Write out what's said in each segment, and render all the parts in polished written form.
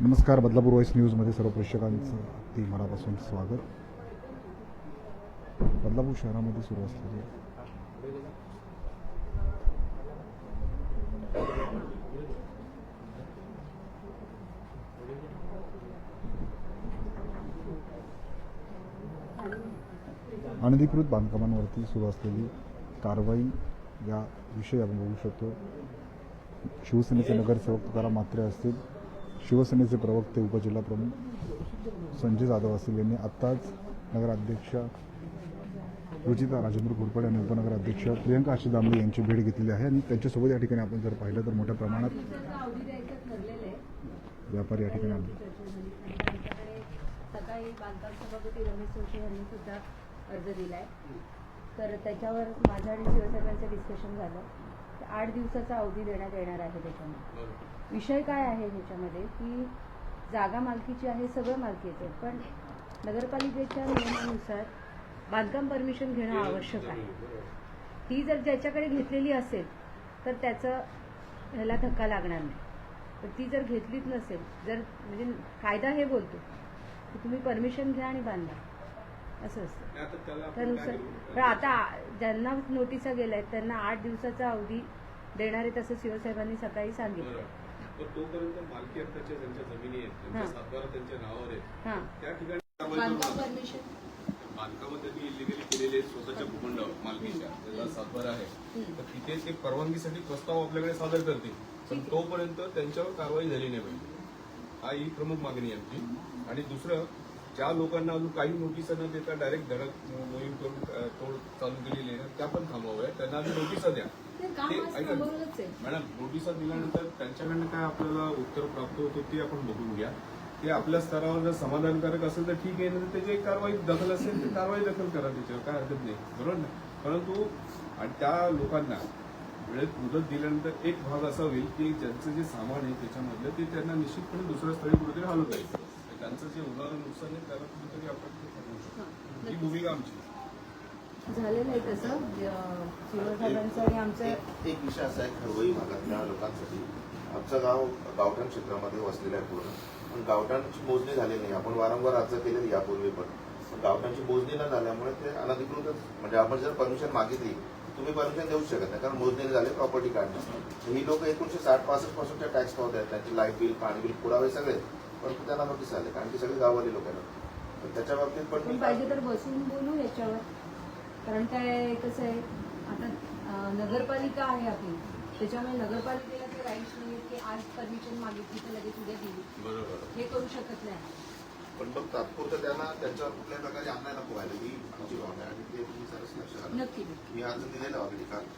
नमस्कार. बदलापूर वॉइस न्यूजमध्ये सर्व प्रेक्षकांचं अगदी मनापासून स्वागत. बदलापूर शहरामध्ये सुरू असलेले अनधिकृत बांधकामांवरती सुरू असलेली कारवाई या विषयी आपण बघू शकतो. शिवसेनेचे नगरसेवक तुकाराम म्हात्रे असतील, शिवसेनेचे प्रवक्ते उपजिल्हाप्रमुख संजय जाधव असतील यांनी आत्ताच नगराध्यक्ष रुचिता राजेंद्र घोरपडे आणि उपनगराध्यक्ष प्रियंका आशिष दामले यांची भेट घेतलेली आहे. आणि त्यांच्यासोबत या ठिकाणी आपण जर पाहिलं तर मोठ्या प्रमाणात व्यापारी या ठिकाणी आले. सकाळी बांधकाम सभापती रमेश जोशी यांनी सुद्धा अर्ज दिलाय. तर त्याच्यावर माझं आणि शिवसेनेचं डिस्कशन झालं. 8 दिवसाचा अवधी देण्यात येणार आहे. त्याच्यामध्ये विषय काय आहे ह्याच्यामध्ये की जागा मालकीची आहे, सगळं मालकीचं आहे, पण नगरपालिकेच्या नियमानुसार बांधकाम परमिशन घेणं आवश्यक आहे. ती जर ज्याच्याकडे घेतलेली असेल तर त्याचं ह्याला धक्का लागणार नाही. तर ती जर घेतलीच नसेल, जर म्हणजे कायदा हे बोलतो की तुम्ही परमिशन घ्या आणि बांधा असं असतं त्यानुसार. तर आता ज्यांना नोटिसा गेल्या त्यांना 8 दिवसाचा अवधी देणार आहे तसं शिवसाहेबांनी सकाळी सांगितलं. तोपर्यंत मालकी हक्काच्या ज्यांच्या जमिनी आहेत, त्यांच्या सातबारा त्यांच्या नावावर आहेत, त्या ठिकाणी बांधकाम परमिशन बांधकाम त्यांनी इलिगली केलेले स्वतःच्या भूखंडावर मालकीच्या त्याचा सातबारा आहे, तर तिथे ते परवानगीसाठी प्रस्ताव आपल्याकडे सादर करतील. पण तोपर्यंत त्यांच्यावर कारवाई झाली नाही पाहिजे, हा ही प्रमुख मागणी आहे आमची. आणि दुसरं, ज्या लोकांना अजून काही नोटिसा न देता डायरेक्ट धडक मोहीम करून तोड चालू केलेली आहे त्या पण थांबवाव्या. त्यांना आधी नोटिसा द्या. मॅडम, नोटिसा दिल्यानंतर त्यांच्याकडनं काय आपल्याला उत्तर प्राप्त होतं ते आपण बघून घ्या. ते आपल्या स्तरावर जर समाधानकारक असेल तर ठीक आहे, नाही त्याची कारवाई दखल असेल तर कारवाई दखल करा, त्याच्यावर काय हरकत नाही, बरोबर ना. परंतु आणि त्या लोकांना वेळेत मुदत दिल्यानंतर एक भाग असा होईल की ज्यांचं जे सामान आहे त्याच्यामधलं ते त्यांना निश्चितपणे दुसऱ्या स्थळी कुठेतरी हलवता येईल. त्यांचं जे होणारं नुकसान आहे त्याला कुठेतरी आपण थांबवू शकतो. ही भूमिका आमची झालेलं आहे. तसं शिवसाहेबांचं आणि आमचं एक विषय असा आहे खरवई भागातल्या लोकांसाठी. आमचं गाव गावठाण क्षेत्रामध्ये वसलेलं आहे पूर्ण, पण गावठाणची मोजणी झालेली नाही. आपण वारंवार अर्ज केलेली यापूर्वी पण गावठाणची मोजणी न झाल्यामुळे ते अनधिकृतच, म्हणजे आपण जर परमिशन मागितली तुम्ही परमिशन देऊ शकत नाही, कारण मोजणी झाली प्रॉपर्टी काढणं. ही लोक 1960-65 पासूनच्या टॅक्स पावत आहेत, त्यांची लाईट बिल, पाणी बिल, पुरावे सगळे, परंतु त्यांना नोटीस आले कारण की सगळे गाववाली लोक आहेत. त्याच्या बाबतीत पण पाहिजे तर बसून बोलू याच्यावर. कारण काय कसं आहे, आता नगरपालिका आहे आपली, त्याच्यामुळे नगरपालिकेला ते राईट्स नाही की आज परमिशन मागितली तर लगेच उद्या दिली, बरोबर हे करू शकत नाही. पण मग तात्पुरतं त्यांना त्यांच्यावर कुठल्याही प्रकारे अन्याय नको व्हायला ही आमची भावना आहे. आणि ते तुम्ही सरस लक्षात आलं. नक्की मी अर्ज दिलेला ऑलरेडी काल.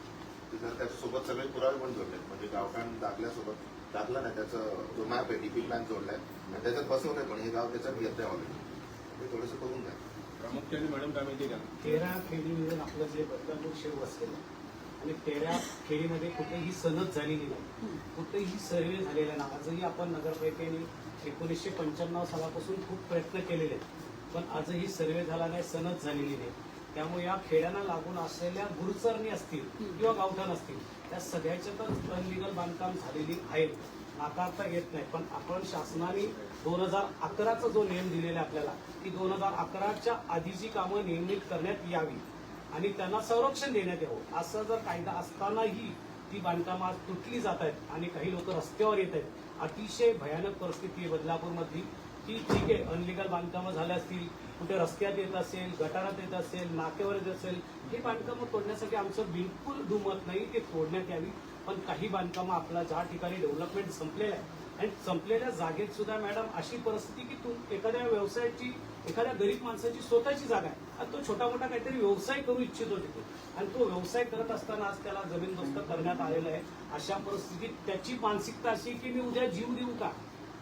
तर त्याच्यासोबत सगळे पुरावे पण जोडले, म्हणजे गावठाण दाखल्यासोबत दाखला नाही, त्याचा जो मॅप आहे डीपी प्लॅन जोडलाय आणि त्याच्यात बसवलंय, पण हे गाव त्याच्यात येत आहे ऑलरेडी. ते थोडंसं बघून द्या. प्रामुख्याने मॅडम काय माहिती का, 13 खेडीमधून आपलं जे बदलापूर शहर वसलेलं आणि 13 खेडीमध्ये कुठेही सनद झालेली नाही, कुठेही सर्वे झालेला नाही. आजही आपण नगरपालिकेने 1995 सालापासून खूप प्रयत्न केलेले आहेत, पण आजही सर्वे झाला नाही, सनद झालेली नाही. त्यामुळे या खेड्यांना लागून असलेल्या गुरुचरणी असतील किंवा गावठाण असतील, त्या सगळ्याच्यातच अनलिगल बांधकाम झालेली आहेत, नाकारता येत नाही. पण आपण शासनाने 2011चा जो नियम दिलेला आहे आपल्याला, की 2011च्या आधीची कामं नियमित करण्यात यावी आणि त्यांना संरक्षण देण्यात यावं. असं जर कायदा असतानाही ती बांधकामं आज तुटली जात आहेत आणि काही लोक रस्त्यावर येत आहेत. अतिशय भयानक परिस्थिती आहे बदलापूरमधली, की ठीक आहे अनलिगल बांधकामं झाल्या असतील, कुठे रस्त्यात येत असेल, गटारात येत असेल, नाक्यावर येत असेल, ही बांधकामं तोडण्यासाठी आमचं बिलकुल दुमत नाही, ते तोडण्यात यावी. पण काही बांधकामं आपल्या ज्या ठिकाणी डेव्हलपमेंट संपलेलं आहे आणि संपलेल्या जागेत सुद्धा मॅडम अशी परिस्थिती की एखाद्या व्यवसायाची, एखाद्या गरीब माणसाची स्वतःची जागा आहे आणि तो छोटा मोठा काहीतरी व्यवसाय करू इच्छितो तिथे, आणि तो व्यवसाय करत असताना आज त्याला जमीनदोस्त करण्यात आलेला आहे. अशा परिस्थितीत त्याची मानसिकता अशी की मी उद्या जीव देऊ का,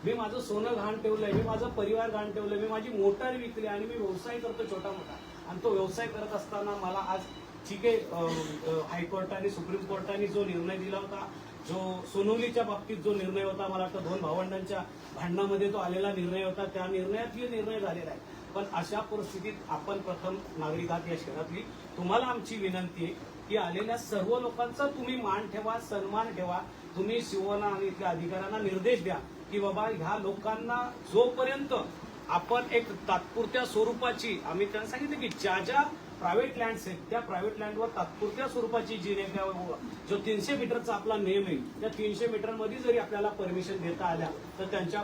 मी माझं सोनं गहाण ठेवलंय, मी माझा परिवार गहाण ठेवलंय, मी माझी मोटार विकली आणि मी व्यवसाय करतो छोटा मोठा, आणि तो व्यवसाय करत असताना मला आज ठीक आहे हायकोर्टाने, सुप्रीम कोर्टाने जो निर्णय दिला होता, जो सोनवलीच्या बाबतीत जो निर्णय होता, मला वाटतं 2 भावंडांच्या भांडणामध्ये तो आलेला निर्णय होता, त्या निर्णयात हे निर्णय झालेला आहे. पण अशा परिस्थितीत आपण प्रथम नागरिक आहात या शहरातली, तुम्हाला आमची विनंती आहे की आलेल्या सर्व लोकांचा तुम्ही मान ठेवा, सन्मान ठेवा. तुम्ही शिवना आणि इथल्या अधिकाऱ्यांना निर्देश द्या की बाबा ह्या लोकांना जोपर्यंत आपण एक तात्पुरत्या स्वरूपाची, आम्ही त्यांना सांगितलं की ज्या प्रायव्हेट लँड्स आहेत त्या प्रायव्हेट लँडवर तात्पुरत्या स्वरूपाची जी जो 300 मीटरचा आपला नियम आहे त्या 300 मीटरमध्ये जरी आपल्याला परमिशन देता आल्या तर त्यांच्या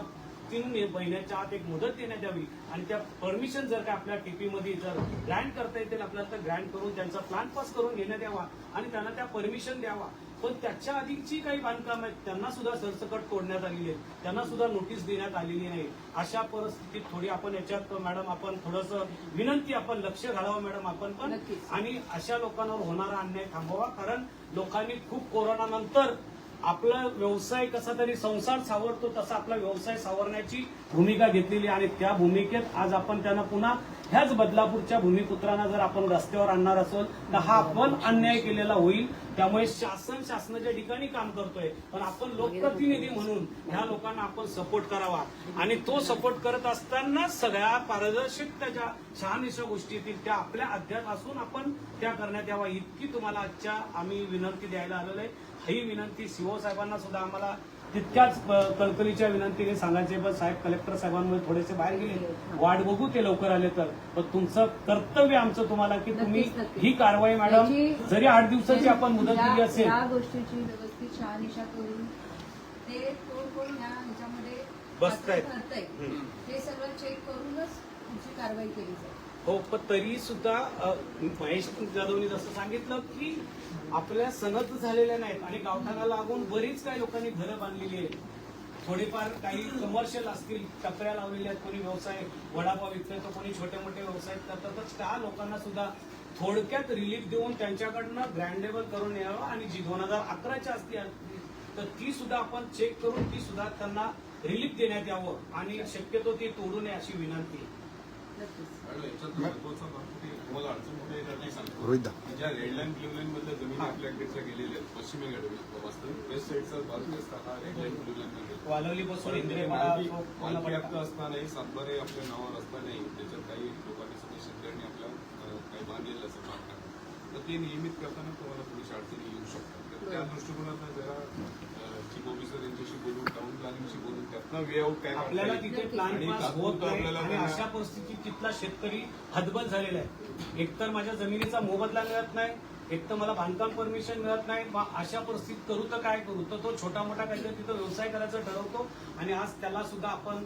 3 महिन्याच्या आत एक मुदत देण्यात यावी आणि त्या परमिशन जर का आपल्या टीपी मध्ये जर ग्रँट करता येतील आपल्याला तर ग्रँट करून त्यांचा प्लॅन पास करून घेण्यात यावा आणि त्यांना त्या परमिशन द्यावा. पण त्याच्या आधीची काही बांधकाम आहेत त्यांना सुद्धा सरसकट तोडण्यात आलेली आहेत, त्यांना सुद्धा नोटीस देण्यात आलेली नाही. अशा परिस्थितीत थोडी आपण याच्यात मॅडम आपण थोडंसं विनंती आपण लक्ष घालावं मॅडम आपण पण नक्कीच. आणि अशा लोकांवर होणारा अन्याय थांबवा. कारण लोकांनी खूप कोरोनानंतर आपला व्यवसाय कसा तरी संसार सावरतो तसा आपला व्यवसाय सावरण्याची भूमिका घेतलेली आणि त्या भूमिकेत आज आपण त्यांना पुन्हा ह्याच बदलापूरच्या भूमिपुत्रांना जर आपण रस्त्यावर आणणार असेल तर हा आपण अन्याय केलेला होईल. त्यामुळे शासनाच्या ठिकाणी काम करतोय पण आपण लोकप्रतिनिधी म्हणून ह्या लोकांना आपण सपोर्ट करावा आणि तो सपोर्ट करत असताना सगळ्या पारदर्शक त्याच्या शहानिशा गोष्टी येतील त्या आपल्या अध्यात असून आपण त्या करण्यात यावा इतकी तुम्हाला आजच्या आम्ही विनंती द्यायला आलेलो आहे. ही विनंती सीओ साहेबांना सुद्धा आम्हाला तितक्याच कळकळीच्या विनंतीने सांगायचे. पण साहेब कलेक्टर साहेबांमुळे थोडेसे बाहेर गेले, वाट बघू ते लवकर आले तर. पण तुमचं कर्तव्य आमचं तुम्हाला की तुम्ही नक्कीच. ही कारवाई मॅडम त्याची- जरी 8 दिवसाची आपण मुदत दिली असेल या गोष्टीची व्यवस्थित शहानिशा करून ते कोण ह्याच्यामध्ये बसतायत. करताय हे सगळं चेक करूनच तुमची कारवाई केली जाईल. हो पण तरी सुद्धा महेश जाधवनी जसं सांगितलं की आपल्या सनद झालेल्या नाहीत आणि गावठाणा लागून बरीच काही लोकांनी घरं बांधलेली आहेत. थोडेफार काही कमर्शियल असतील, टपऱ्या लावलेल्या आहेत, कोणी व्यवसाय वडापाव विकतोय तर कोणी छोटे मोठे व्यवसाय करतात. तर त्या लोकांना सुद्धा थोडक्यात रिलीफ देऊन त्यांच्याकडनं ग्रँडेबल करून यावं आणि जी 2011ची असतील तर ती सुद्धा आपण चेक करून ती सुद्धा त्यांना रिलीफ देण्यात यावं आणि शक्यतो ती तोडू नये अशी विनंती. नक्कीच. आणि याच्यात महत्वाचा भाग की तुम्हाला अडचण कुठे येणार नाही सांगतो. रोहितदा. ज्या रेड लाईन ब्ल्यू लाईन मधल्या जमिनी आपल्याकडच्या गेलेल्या आहेत पश्चिमेकडे वास्तविक वेस्ट साईडचा भाग जास्त हा रेड लाईन ब्ल्यू लाईन मध्ये वालवली बसून मालकी हक्क असतानाही सातबारे आपल्या नावावर असतानाही त्याच्यात काही लोकांनी सगळे शेतकऱ्यांनी आपल्या काही बांधलेलं असं बांधकाम तर ते नियमित करताना तुम्हाला थोडीशी अडचणी येऊ शकतात. तर त्या दृष्टिकोनातून जरा चीफ ऑफिसर यांच्याशी बोलून टाउन प्लॅनिंगशी बोलून त्यातनं वे आउट काय आपल्याला करता येईल. तिथे प्लॅन आणि पास होत तात्पुरतं नाही आपल्याला आणि त्यांना- अशा परिस्थितीत तिथला शेतकरी हतबल झालेला आहे. एकतर माझ्या जमिनीचा मोबदला मिळत नाही, एक तर मला बांधकाम परमिशन मिळत नाही. मग अशा परिस्थितीत करू तर काय करू तर तो छोटा मोठा काहीतरी तिथं व्यवसाय करायचं ठरवतो आणि आज त्याला सुद्धा आपण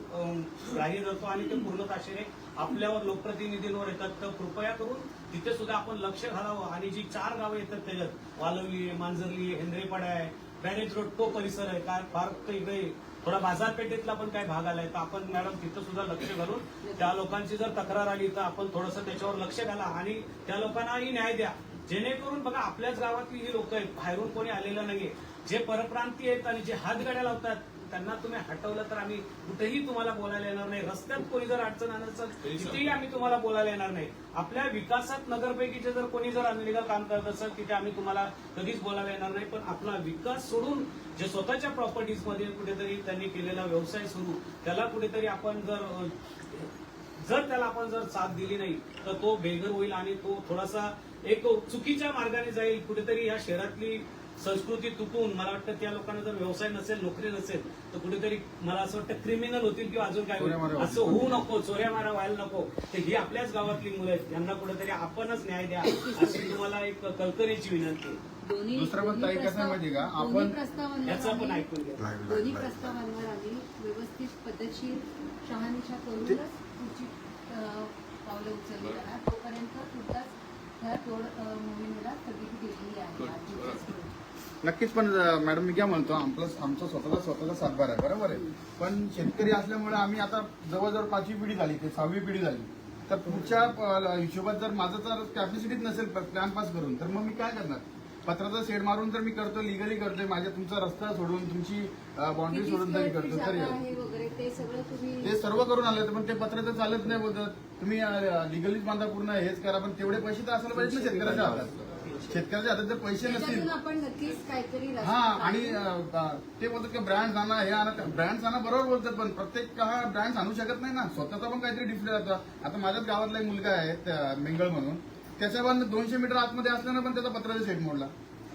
ग्राह्य धरतो आणि ते पूर्णताशेने आपल्यावर लोकप्रतिनिधींवर येतात. तर कृपया करून तिथे सुद्धा आपण लक्ष घालावं आणि जी 4 गावं येतात त्याच्यात वालवली आहे, मांजरली आहे, हेंद्रेपाडा आहे, बॅरेज रोड तो परिसर आहे काय फार इकडे थोडा बाजारपेठेतला पण काय भाग आलाय तर आपण मॅडम तिथं सुद्धा लक्ष घालून त्या लोकांची जर तक्रार आली तर आपण थोडंसं त्याच्यावर लक्ष घाला आणि त्या लोकांनाही न्याय द्या. जेणेकरून बघा आपल्याच गावातली ही लोक आहेत, बाहेरून कोणी आलेलं नाहीये. जे परप्रांती आहेत आणि जे हातगाड्या लावतात त्यांना तुम्ही हटवलं तर आम्ही कुठेही तुम्हाला बोलायला येणार नाही. रस्त्यात कोणी जर अडचण आणत असेल तिथेही आम्ही तुम्हाला बोलायला येणार नाही. आपल्या विकासात नगरपैकीचे जर कोणी जर अनलिगल काम करत असेल तिथे आम्ही तुम्हाला कधीच बोलायला येणार नाही. पण आपला विकास सोडून जे स्वतःच्या प्रॉपर्टीज मध्ये कुठेतरी त्यांनी केलेला व्यवसाय सुरू त्याला कुठेतरी आपण जर त्याला आपण जर साथ दिली नाही तर तो बेघर होईल आणि तो थोडासा एक चुकीच्या मार्गाने जाईल. कुठेतरी या शहरातली संस्कृती तुटून मला वाटतं त्या लोकांना जर व्यवसाय नसेल, नोकरी नसेल तर कुठेतरी मला असं वाटतं क्रिमिनल होतील किंवा अजून काय होईल. असं होऊ नको, चोऱ्या मारा व्हायला नको. तर ही आपल्याच गावातली मुलं आहेत, यांना कुठेतरी आपणच न्याय द्या अशी तुम्हाला एक कळकळीची विनंती. दुसरं पण ताई कसं आहे माहिती का, आपण दोन्ही प्रस्तावांवर याचं आपण आम्ही- ऐकून घ्या. दोन्ही प्रस्तावांवर आम्ही व्यवस्थित पद्धतशीर शहानिशा करूनच पुढची पावलं उचलली जाणार. तोपर्यंत तुर्तास ह्या तोड मोहिमेला स्थगिती दिलेली आहे. 8 दिवसाची. नक्कीच. पण मॅडम मी काय म्हणतो, आमचा स्वतःचा सातबार आहे, बरोबर आहे. पण शेतकरी असल्यामुळे आम्ही आता जवळजवळ 5वी पिढी झाली ते 6वी पिढी झाली. तर पुढच्या हिशोबात जर माझं जर कॅपॅसिटीच नसेल प्लॅन पास करून तर मग मी काय करणार. पत्राचा शेड मारून तर मी करतो, लिगली करतोय, माझ्या तुमचा रस्ता सोडून तुमची बाउंड्री किती सोडून तरी स्क्वेअर फीट करतो. तरी जागा आहे वगैरे ते सगळं तुम्ही ते सर्व करून आले पण ते पत्र तर चालत नाही. बोलतात तुम्ही लिगलीच बांधा पूर्ण हेच करा. पण तेवढे पैसे तर असायला पाहिजे ना शेतकऱ्याच्या हातात. शेतकऱ्याच्या हातात जर पैसे नसतील त्याच्यातून आपण नक्कीच काहीतरी रस्ता हा आणि काढू. ते बोलतात की ब्रँड्स आणा, हे आणा. ब्रँड्स आणा बरोबर बोलतात पण प्रत्येक हा ब्रँड्स आणू शकत नाही ना. स्वतःचा पण काहीतरी डिस्प्ले राहतो. आता माझ्याच गावातला एक मुलगा आहे मेंगळ म्हणून, त्याच्या पण 200 मीटर आतमध्ये असल्यानं पण त्याचा पत्राचा शेड मोडला.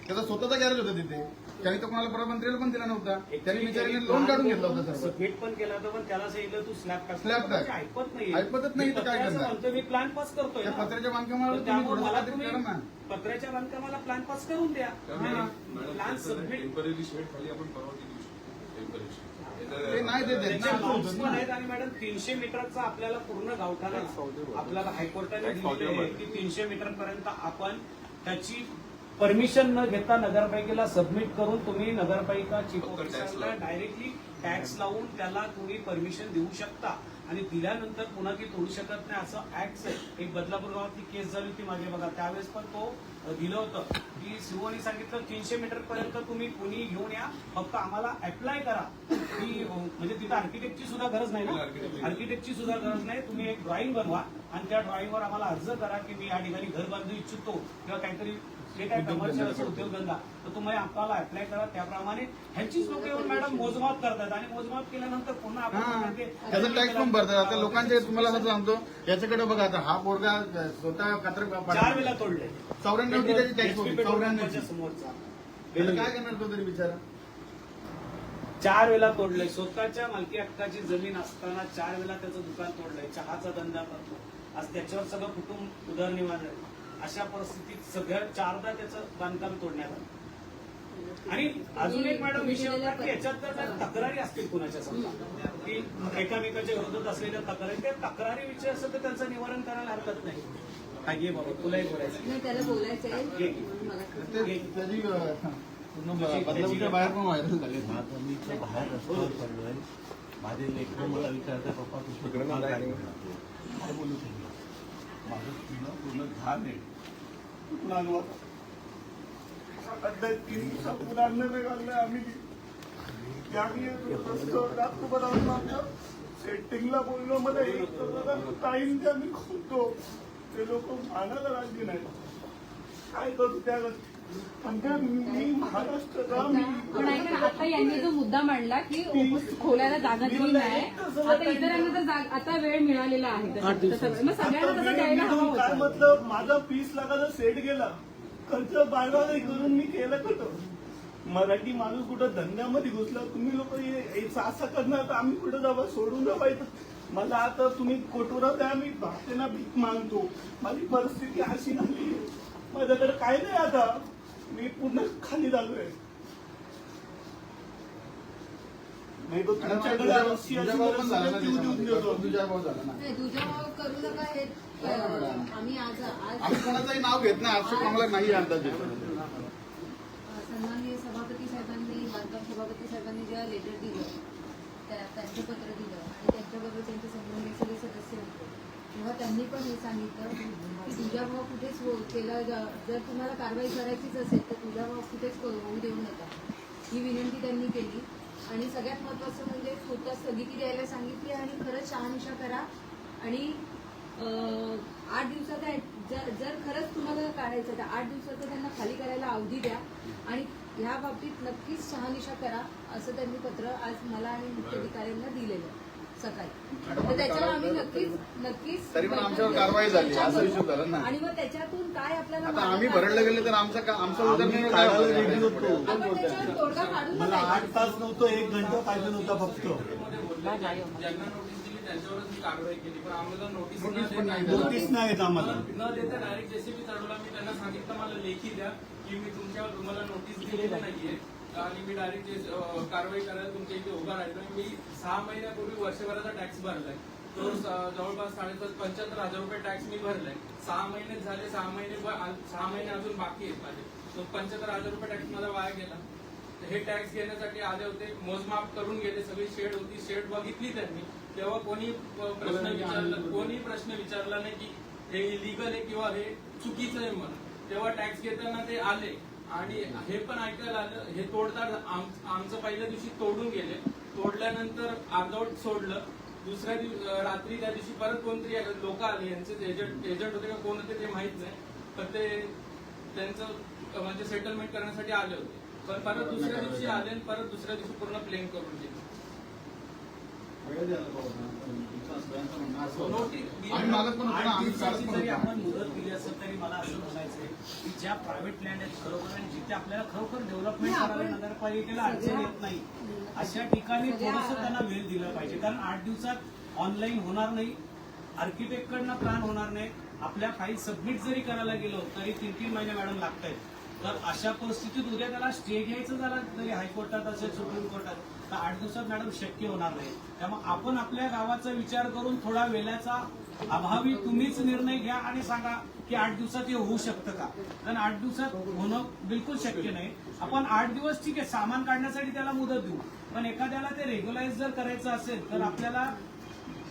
त्याचा स्वतःचा गॅरेज होता तिथे. त्यांनी तर कोणाला प्रधानमंत्र्याला पण दिला नव्हता. त्यांनी बिचारीने लोन काढून घेतलं होतं सर्व. सबमिट पण केला होता, पण त्याला सांगितलं तू स्लॅब टाक. स्लॅब टाक. ऐकत नाही. ऐकतच नाही तर काय करणार? म्हणतो मी प्लॅन पास करतोय त्या ना. पत्र्याच्या बांधकामाला तर तुम्ही त्यामुळे थोडंसं मला काहीतरी तुम्ही करा ना. पत्र्याच्या बांधकामाला प्लॅन पास करून द्या. प्लॅन सबमिट टेम्पररी शेड खाली आपण परवानगी देऊ शकतो. टेम्पररी शेड ते नाही देत आहेत त्याचे ना. norms पण आहेत. आणि मॅडम 300 मीटरचा आपल्याला पूर्ण गावठाला आपल्याला हायकोर्टाने दिलेलं आहे की 300 मीटर पर्यंत आपण त्याची परमिशन न घेता नगरपालिकेला सबमिट करून तुम्ही नगरपालिका चीफ फक्त tax ऑफिसरला लावून. डायरेक्टली टॅक्स लावून त्याला तुम्ही परमिशन देऊ शकता. आणि दिल्यानंतर पुन्हा ती तोडू शकत नाही असं ऍक्ट आहे. एक बदलापूर गावातली केस झाली होती मागे बघा, त्यावेळेस पण तो दिलं होतं की सीओनी सांगितलं 300 मीटर पर्यंत तुम्ही कोणी घेऊन या, फक्त आम्हाला अप्लाय करा की म्हणजे तिथं आर्किटेक्टची सुद्धा गरज नाही ना, आर्किटेक्टची सुद्धा गरज नाही. तुम्ही एक ड्रॉइंग बनवा आणि त्या ड्रॉइंगवर आम्हाला अर्ज करा की मी या ठिकाणी घर बांधू इच्छितो किंवा काहीतरी जे काय कमर्शियल असं उद्योगधंदा, तर तुम्ही आपल्याला अप्लाय करा. त्याप्रमाणे ह्यांचीच लोक येऊन मॅडम मोजमाप करतात आणि मोजमाप केल्यानंतर पुन्हा हा, आपण त्याचा टॅक्स पण भरतात. आता लोकांचे तुम्हाला असं सांगतो, याच्याकडे बघा आता हा पोरगा स्वतः 4 वेळा तोडले. 94 त्याची टॅक्स होती. 94 समोरचा काय करणार तो तरी बिचारा? 4 वेळा तोडलंय. स्वतःच्या मालकी हक्काची जमीन असताना 4 वेळा त्याचं दुकान तोडलंय. चहाचा धंदा करतो. आज त्याच्यावर सगळं कुटुंब उदरनिर्वाह आहे. अशा परिस्थितीत सगळ्या 4दा त्याचं बांधकाम तोडण्यात आलं. आणि अजून एक मॅडम विषय होता की याच्यात तर तक्रारी असतील कुणाच्या समजा की एकामेकाच्या विरोधात असलेल्या तक्रारी, त्या तक्रारी विषय असेल तर त्यांचं निवारण करायला हरकत नाही. हा घे बाबा, तुलाही बोलायचं. नाही, त्याला बोलायचं आहे घे. मला त्याची पूर्ण बदलापूरच्या बाहेर पण व्हायरल झाले. माझं मी इथं बाहेर रस्त्यावर पडलोय. माझे लेकरं मला विचारतात पप्पा तू काय बोलू तुम्ही? माझं पूर्ण घाण आहे. कुठून आणू आता? 3 दिवसापूर्वी आणलं घाललं आम्ही. सेटिंगला बोललो मला एक टाइम द्या, मी खोलतो. ते लोक मानायला राजी नाही. काय करू त्या म्हणजे मी महाराष्ट्राचा पण ऐका ना, आता यांनी जो मुद्दा मांडला की खोल्याला जागा दिली नाही, आता इतरांना तर आता वेळ मिळालेला आहे तसं. मग सगळ्यांना तसं द्यायला हवं काय होतं. मतलब माझा 20 लाखाचा सेट गेला, खर्च बारबारी करून मी केलं कुठं? मराठी माणूस कुठं धंद्यामध्ये घुसला, तुम्ही लोक असं करणार तर आम्ही कुठं जावं, सोडून जावायचं. मला आता तुम्ही कोटोरा द्या, मी भाषेना भीक मागतो. माझी परिस्थिती अशी नाही, माझ्याकडे काय नाही. आता मी पूर्ण खाली झालोय. नाही तर तुमच्याकडे अशी अशी परिस्थिती देऊ देऊन देतो. तुझ्या भाऊ झाला ना. नाही, तुझ्या भाव करू नका हे. आम्ही आज आम्ही कोणाचंही नाव घेत नाही. अक्षय आम्हाला नाही अंदाज येतो. सन्माननीय सभापती साहेबांनी, बांधकाम सभापती साहेबांनी जेव्हा लेटर दिलं, त्यांचं पत्र दिलं आणि त्यांच्याबरोबर त्यांचे संबंधित सगळे सदस्य होते, तेव्हा त्यांनी पण हे सांगितलं की तुझा भाव कुठेच केला, जर तुम्हाला कारवाई करायचीच असेल तर तुझा भाव कुठेच होऊ देऊ नका, ही विनंती त्यांनी केली. आणि सगळ्यात महत्त्वाचं म्हणजे स्वतः स्थगिती द्यायला सांगितली आणि खरंच शहानिशा करा. आणि 8 दिवसाचा जर खरंच तुम्हाला काढायचं तर 8 दिवसाचा त्यांना खाली करायला अवधी द्या आणि ह्या बाबतीत नक्कीच शहानिशा करा, असं त्यांनी पत्र आज मला आणि मुख्याधिकाऱ्यांना दिलेलं सकाळी. तर त्याच्यावर आम्ही नक्कीच तरी पण आमच्यावर कारवाई झाली, असा हिशोब झाला ना. आणि मग त्याच्यातून काय आपल्याला आता आम्ही भरडलं गेले तर आमचा उदरनिर्वाह काय होता? आपण त्याच्यावर तोडगा काढून मला 8 तास नव्हतं, 1 घंटा पाहिजे नव्हता फक्त. ज्यांना नोटीस दिली त्यांच्यावरच मी कारवाई केली, पण आम्हाला नोटीस नोटीस नाही येत आम्हाला. न देता डायरेक्ट जेसीबी चढवला. मी त्यांना सांगितलं मला लेखी द्या की मी तुमच्यावर तुम्हाला नोटीस दिलेली नाहीये आणि मी डायरेक्ट कारवाई करायला तुमच्या इथे उभा राहिलो. मी 6 महिन्यापूर्वी वर्षभराचा टॅक्स भरलाय. तो जवळपास 75,000 रुपये टॅक्स मी भरलाय. 6 महिने झाले, 6 महिने अजून बाकी आहेत माझे. तो 75,000 रुपये टॅक्स माझा वाया गेला. हे टॅक्स घेण्यासाठी आले होते, मोजमाप करून गेले. सगळी शेड होती, शेड बघितली त्यांनी. तेव्हा कोणी प्रश्न विचारला नाही की हे इलिगल आहे किंवा हे चुकीचं आहे म्हणून. तेव्हा टॅक्स घेताना ते आले आणि हे पण ऐकायला आलं, हे तोडतात. आमचं पहिल्या दिवशी तोडून गेले, तोडल्यानंतर अर्धवट सोडलं. दुसऱ्या रात्री त्या दिवशी परत कोणतरी लोक आले, यांचे एजंट होते का कोण होते ते माहित नाही, पण ते त्यांचं म्हणजे सेटलमेंट करण्यासाठी आले होते. पण परत दुसऱ्या दिवशी आले आणि परत दुसऱ्या दिवशी पूर्ण प्लेन करून गेले. आम्ही मागत पण होतो ना, आम्ही काढत पण जरी होतो. आपण मुदत दिली असेल तरी मला असं म्हणायचंय की ज्या प्रायव्हेट लँड आहेत खरोखर आणि जिथे आपल्याला खरोखर डेव्हलपमेंट नाही, करायला आपण नगरपालिकेला अडचण येत नाही अशा ठिकाणी थोडंसं त्यांना वेळ दिला पाहिजे. कारण 8 दिवसात ऑनलाईन होणार नाही, आर्किटेक्टकडनं प्लॅन होणार नाही, आपल्या फाईल सबमिट जरी करायला गेलो तरी 3-3 महिने मॅडम लागत आहेत. तर अशा परिस्थितीत उद्या त्याला स्टे घ्यायचं झालं तरी हायकोर्टात असेल सुप्रीम कोर्टात तर 8 दिवसात मॅडम शक्य होणार नाही. त्यामुळे आपण आपल्या गावाचा विचार करून थोडा वेळाचा अभावी तुम्हीच निर्णय घ्या आणि सांगा की 8 दिवसात हे होऊ शकतं का. कारण 8 दिवसात होणं बिलकुल शक्य नाही. आपण 8 दिवस ठीक आहे सामान काढण्यासाठी त्याला मुदत देऊ, पण एखाद्याला ते रेग्युलाइज जर करायचं असेल तर आपल्याला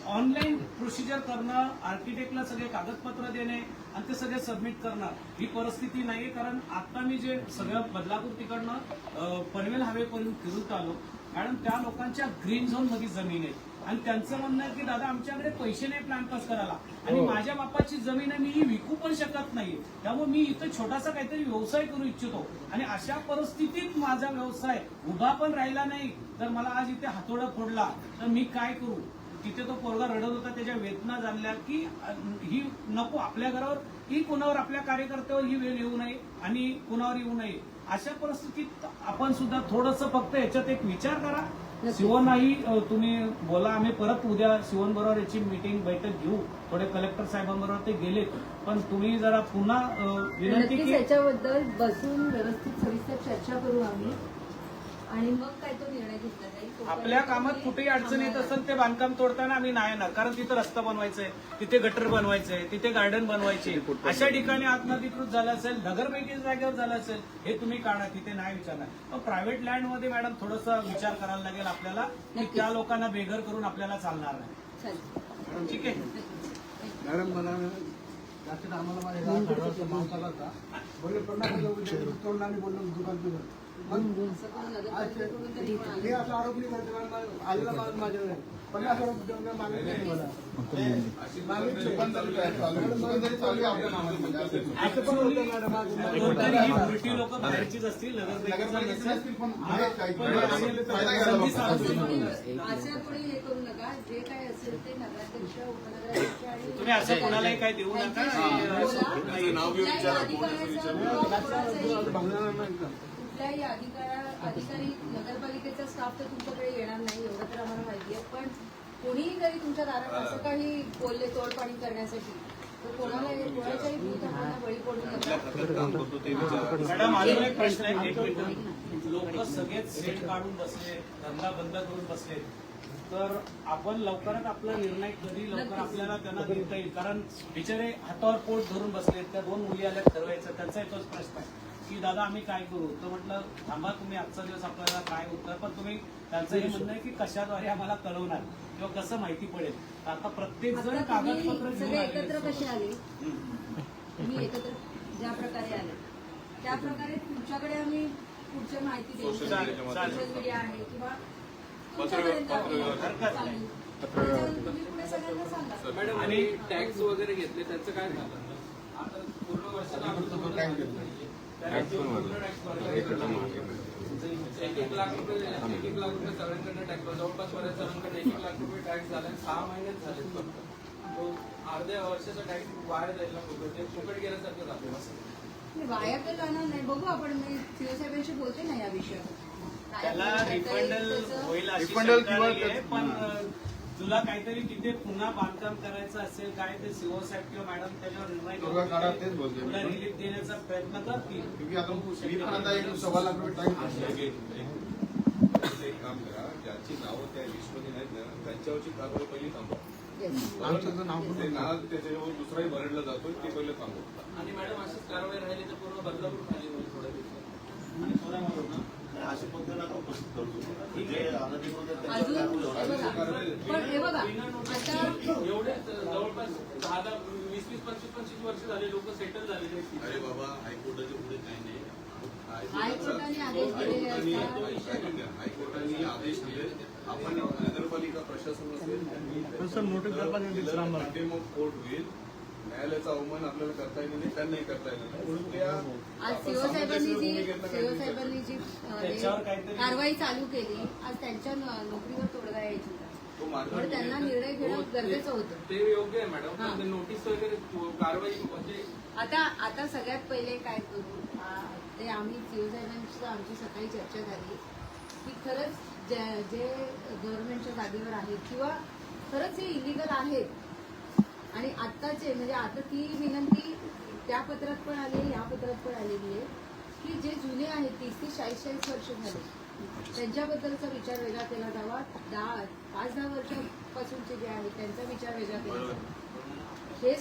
ऑनलाईन प्रोसिजर करणं, आर्किटेक्टला सगळे कागदपत्र देणे आणि ते सगळे सबमिट करणं ही परिस्थिती नाही. कारण आता मी जे सगळं बदलापूर तिकडनं पनवेल हायवेपर्यंत फिरून आलो मॅडम, त्या लोकांच्या ग्रीन झोन मध्ये जमीन आहे आणि त्यांचं म्हणणं आहे की दादा आमच्याकडे पैसे नाही प्लॅन पास करायला आणि माझ्या बापाची जमीन आहे, मी ही विकू पण शकत नाही, त्यामुळे मी इथं छोटासा काहीतरी व्यवसाय करू इच्छितो आणि अशा परिस्थितीत माझा व्यवसाय उभा पण राहिला नाही तर मला आज इथे हातोडा फोडला तर मी काय करू. तिथे तो पोरगा रडत होता, त्याच्या वेदना जाणल्या की ही नको आपल्या घरावर ही कुणावर आपल्या कार्यकर्त्यावर ही वेळ येऊ नये आणि कुणावर येऊ नये. अशा परिस्थितीत आपण सुद्धा थोडंसं फक्त याच्यात एक विचार करा. शिवनही तुम्ही बोला, आम्ही परत उद्या शिवण बरोबर याची मीटिंग बैठक घेऊ. थोडे कलेक्टर साहेबांबरोबर ते गेले पण तुम्ही जरा पुन्हा विनंती नक्कीच की याच्याबद्दल बसून व्यवस्थित सविस्तर चर्चा करू आम्ही आणि मग काय तो निर्णय घेतला जाईल. आपल्या कामात कुठेही अडचण येत असेल ते बांधकाम तोडताना आम्ही नाही येणार. कारण तिथं रस्ता बनवायचाय, तिथे गटर बनवायचंय, तिथे गार्डन बनवायचे, अशा ठिकाणी आत्माधिकृत झालं असेल, नगरपालिकेच्या जागेवर झालं असेल हे तुम्ही काढा, तिथे नाही विचारणार. पण प्रायव्हेट लँड मध्ये मॅडम थोडासा विचार करायला लागेल आपल्याला की त्या लोकांना बेघर करून आपल्याला चालणार नाही. चालेल. ठीक आहे. मॅडम मला जास्त आम्हाला माझ्या गावात माणसाला होता बोलले तोंडाने बोललो दुकान तुझं असं करून नगरपालिकेकडून तरी पण हे असं आरोप नाही करते आलेला माणूस माझ्याकडे 50,000 मागितले नाही मला मागितले पण चालू आहे चालू आहे आपल्या नावाने असं पण होतं मॅडम कोणतरी ही उलटी लोक बाहेरचीच असतील, नगरपालिकेचं नसेल. पण आहेत काही फायदा घ्यायला बघतात. असं कोणी हे करू नका. जे काय असेल ते नगराध्यक्ष, उपनगराध्यक्ष आणि तुम्ही असं कोणालाही काही देऊ नका. त्यांच्याशी नाव घेऊन बोला. विचारा, कुठल्याही अधिकारी नगरपालिकेचा स्टाफ तर तुमच्याकडे येणार नाही एवढं तर आम्हाला माहिती आहे. पण कोणीही जरी तुमच्या दारात असं काही बोलले तोडपाणी करण्यासाठी तर कोणाच्याही भूतभावना बळी पडू नका. मॅडम अजून एक प्रश्न आहे, एक मिनिट. लोक सगळेच सेट काढून बसले, धंदा बंद करून बसले, तर आपण लवकरात आपला निर्णय कधी लवकर आपल्याला त्यांना देता येईल. कारण बिचारे हातावर पोट धरून बसले, त्या 2 मुली आल्या ठरवायचं, त्यांचा एकच प्रश्न आहे की दादा आम्ही काय करू. तर म्हटलं थांबा तुम्ही आजचा दिवस आपल्याला काय उत्तर, पण तुम्ही त्यांचं हे म्हणणं आहे की कशाद्वारे आम्हाला कळवणार किंवा कसं माहिती पडेल. आता प्रत्येक जण आता कागदपत्र तुम्ही घेऊन सगळे आलेले एकत्र असतात. कसे आले, तुम्ही एकत्र ज्या प्रकारे आले त्या प्रकारे तुमच्याकडे आम्ही पुढची माहिती देऊ Social शकतो. media सोशल मीडिया आहे किंवा पत्र- तुमच्यापर्यंत पत्र- आपण हरकत नाही. चालेल. त्याच्यावर तुम्ही पुढे सगळ्यांना सांगा. मॅडम आणि टॅक्स वगैरे घेतले त्याचं काय झालं. आता पूर्ण वर्षाला एक लाख रुपये सगळ्यांकडनं टॅक्स जवळपास बऱ्याच जणांकडे 1 लाख रुपये टॅक्स झाला. 6 महिनेच झाले फक्त. तो अर्ध्या वर्षाचा टॅक्स वाया जायला फुकट ते फुकट गेल्यासारखं झालं. वाया तर जाणार नाही. बघू आपण, मी शिवसाहेबांशी बोलते ना या विषयावर. त्याला रिफंडल होईल अशी रिफंडल शंका किंवा नाहीये, पण तुला काहीतरी तिथे पुन्हा बांधकाम करायचं असेल काय ते सीओ साहेब किंवा मॅडम त्याच्यावर निर्णय दुर्गा काढा तेच बोलते. तुला रिलीफ देण्याचा प्रयत्न करतील. क्योंकि आता मी पण आता 1.25 लाख रुपये एक काम करा, ज्याची नावं त्या लिस्टमध्ये नाहीत ना त्यांच्यावरची कारवाई पहिली थांबवा. आमचं नाव ते नाव त्याच्यावर दुसराही भरडला जातोय ते पहिलं थांबवा. आणि मॅडम अशीच कारवाई राहिली तर पूर्ण बदलापूर खाली होईल थोड्या दिवसात. आणि थोड्या वेळानं अशी पद्धत आपण कशी करतो जे अनधिकृत आहेत अजून त्यांच्यावर हे बघा, पण हे बघा आता एवढे जवळपास 10, 20, 25 वर्ष झाले लोक सेटल झालेले आहेत. अरे बाबा, हायकोर्टाच्या पुढे काही नाही. हायकोर्टाने आदेश दिलेले असतात. हायकोर्टाने आदेश दिले. आपण नगरपालिका प्रशासन असेल कोर्ट होईल. न्यायालयाचा अवमान आपल्याला करता येईल नाही, त्यांनाही करता येईल नाही. म्हणून त्या आज शिवसाहेबांनी जी त्याच्यावर काहीतरी- कारवाई चालू केली, आज त्यांच्या नोकरीवर तोडगा यायची. तो मार्ग पण त्यांना निर्णय घेणं गरजेचं होतं. ते योग्य आहे मॅडम, पण ते नोटीस वगैरे कारवाई म्हणजे आता सगळ्यात पहिले काय करू, ते आम्ही शिवसेनेची आमची सकाळी चर्चा झाली की खरंच जे गव्हर्नमेंटच्या जागेवर आहेत किंवा खरंच हे इलिगल आहेत आणि आत्ताचे म्हणजे आता ती विनंती त्या पत्रात पण आली आहे, या पत्रात पण आलेली आहे की जे जुने आहेत 30-40 वर्ष झाले त्यांच्याबद्दलचा विचार वेगळा केला जावा. 5-10 वर्षापासूनचे जे आहेत त्यांचा विचार वेगळा केला जावा. हे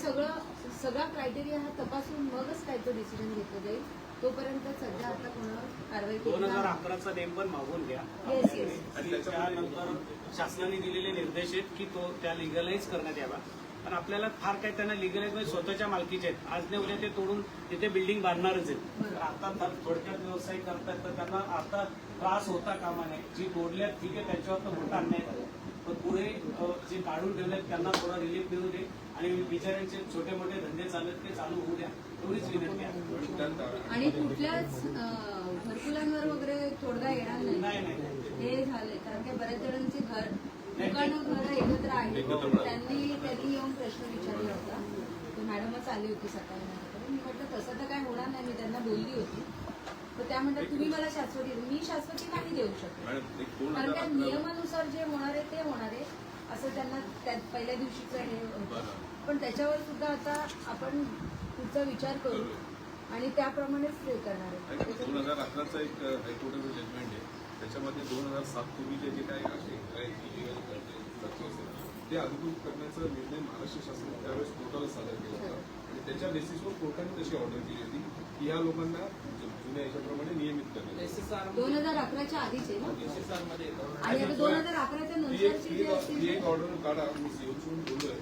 सगळा क्रायटेरिया हा तपासून मगच काय तो डिसिजन घेतलं जाईल. तोपर्यंत सध्या आता कोणावर कारवाई केली 2011चा नेम पण मागून घ्या. येस. आणि त्यानंतर शासनाने दिलेले निर्देश आहेत की तो त्या लिगलाइज करण्यात यावा. पण आपल्याला फार काही त्यांना लिगलाइज म्हणजे स्वतःच्या मालकीचे आहेत. आज नाही उद्या ते तोडून तिथे बिल्डिंग बांधणारच आहेत. तर आता थोडक्यात व्यवसाय करतात तर त्यांना आता त्रास होता कामा नये. जी तोडल्यात ठीक आहे, त्यांच्यावर तर मोठा अन्याय झाला. पण पुढे जे काढून ठेवलेत त्यांना थोडा रिलीफ मिळू दे आणि बिचाऱ्यांचे छोटे मोठे धंदे चालत ते चालू होऊ द्या, एवढीच विनंती आहे. आणि कुठल्याच घरकुलांवर वगैरे तोडगा येणार नाही हे झालंय. कारण की बऱ्याच जणांचे दुकानं एकत्र आहेत. त्यांनी येऊन प्रश्न विचारला होता. मॅडमच आली होती सकाळी माझ्याकडे. मी म्हटलं तसं तर काय होणार नाही, मी त्यांना बोलली होती. तर त्या म्हणतात तुम्ही मला शाश्वती, मी शाश्वती नाही देऊ शकत कारण त्या नियमानुसार जे होणार आहे ते होणार आहे असं त्यांना पहिल्या दिवशीचं हे होतं. पण त्याच्यावर सुद्धा आता आपण पुढचा विचार करू आणि त्याप्रमाणेच हे करणार आहे. 2011चा एक हायकोर्टाचं जजमेंट आहे, त्याच्यामध्ये 2007 पूर्वीचे जे काही असे ते अधिकृत करण्याचा निर्णय महाराष्ट्र शासनाने त्यावेळेस कोर्टाला सादर केला होता आणि त्याच्या बेसिसवर कोर्टाने तशी ऑर्डर केली होती की या लोकांना जुन्या याच्याप्रमाणे नियमित करण्यात 2011च्या आधीचे ना SSR मध्ये येतं. आणि आता 2011च्या नंतरची जे असतील एक ऑर्डर काढा. मी येऊन बोललोय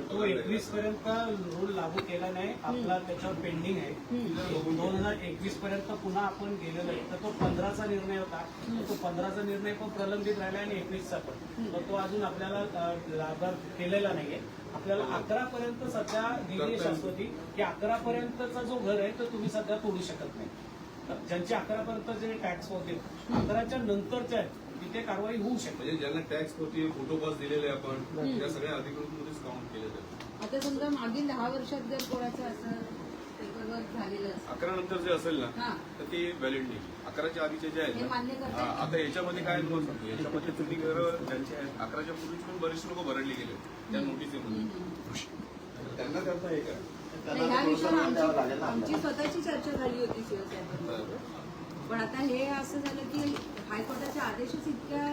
तो 21 पर्यंत रूल लागू केला नाही, आपला त्याच्यावर पेंडिंग आहे. 2021 पर्यंत पुन्हा आपण गेलेलो आहे. तर तो 15चा निर्णय होता, तो 15चा निर्णय पण प्रलंबित राहिला आणि 21चा पण, तर तो अजून आपल्याला लाभार केलेला नाहीये. आपल्याला 11 पर्यंत सध्या दिली शाश्वती की 11 पर्यंतचा जो घर आहे तो तुम्ही सध्या तोडू शकत नाही. ज्यांचे 11 पर्यंत जे टॅक्स होते 11च्या नंतरच्या तिथे कारवाई होऊ शकते. म्हणजे ज्यांना टॅक्स होती फोटो पास दिलेले आपण त्या सगळ्या अधिकृतमध्येच काउंट केले जाते. आता समजा मागील 10 वर्षात जर कोणाचं असं पेपरवर्क झालेलं असेल 11 नंतर जे असेल ना तर ते व्हॅलिड नाही. 11च्या आधीचे जे आहेत हे मान्य ना, करताय? आता याच्यामध्ये काय तुम्हाला सांगतो, याच्यामध्ये तुम्ही ज्यांचे आहेत 11च्या पूर्वीच पण बरेचसे लोक भरडले गेले त्या नोटीसमध्ये. त्यांना करता हे का नाही, ह्या विषयावर आमची स्वतःची चर्चा झाली होती शिवसेनेबरोबर. पण आता हे असं झालं की हायकोर्टाचे आदेशच इतक्या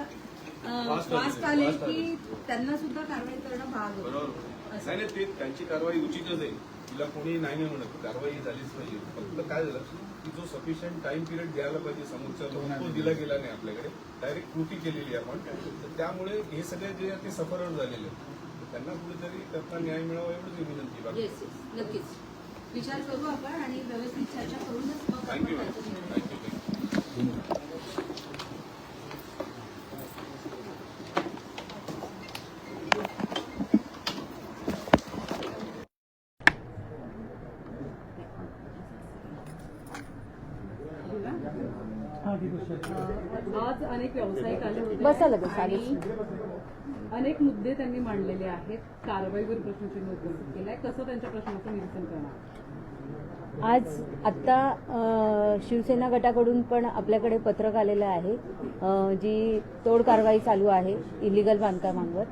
फास्ट आले की त्यांना सुद्धा कारवाई करणं भाग होतं. बरोबर नाही ते त्यांची कारवाई उचितच आहे. तिला कोणी नाही म्हणत, कारवाई झालीच पाहिजे. फक्त काय झालं की जो सफिशियंट टाइम पिरियड द्यायला पाहिजे समोरच्या तो दिला गेला नाही आपल्याकडे. डायरेक्ट कृती केलेली आपण. तर त्यामुळे हे सगळे जे ते सफरर झालेले त्यांना कुठेतरी त्यातला न्याय मिळावा एवढंच विनंती. येस नक्कीच विचार करू आपण आणि व्यवस्थित चर्चा करूनच मग आपण त्याचा निर्णय घेऊ. आज अनेक व्यावसायिक आले होते आणि अनेक मुद्दे त्यांनी मांडलेले आहेत. कारवाईवर प्रश्नचिन्ह उपस्थित केलाय. कसं त्यांच्या प्रश्नाचं निरसन करणार? आज आत्ता शिवसेना गटाकडून पण आपल्याकडे पत्रक आलेलं आहे. जी तोड कारवाई चालू आहे इलिगल बांधकामांवर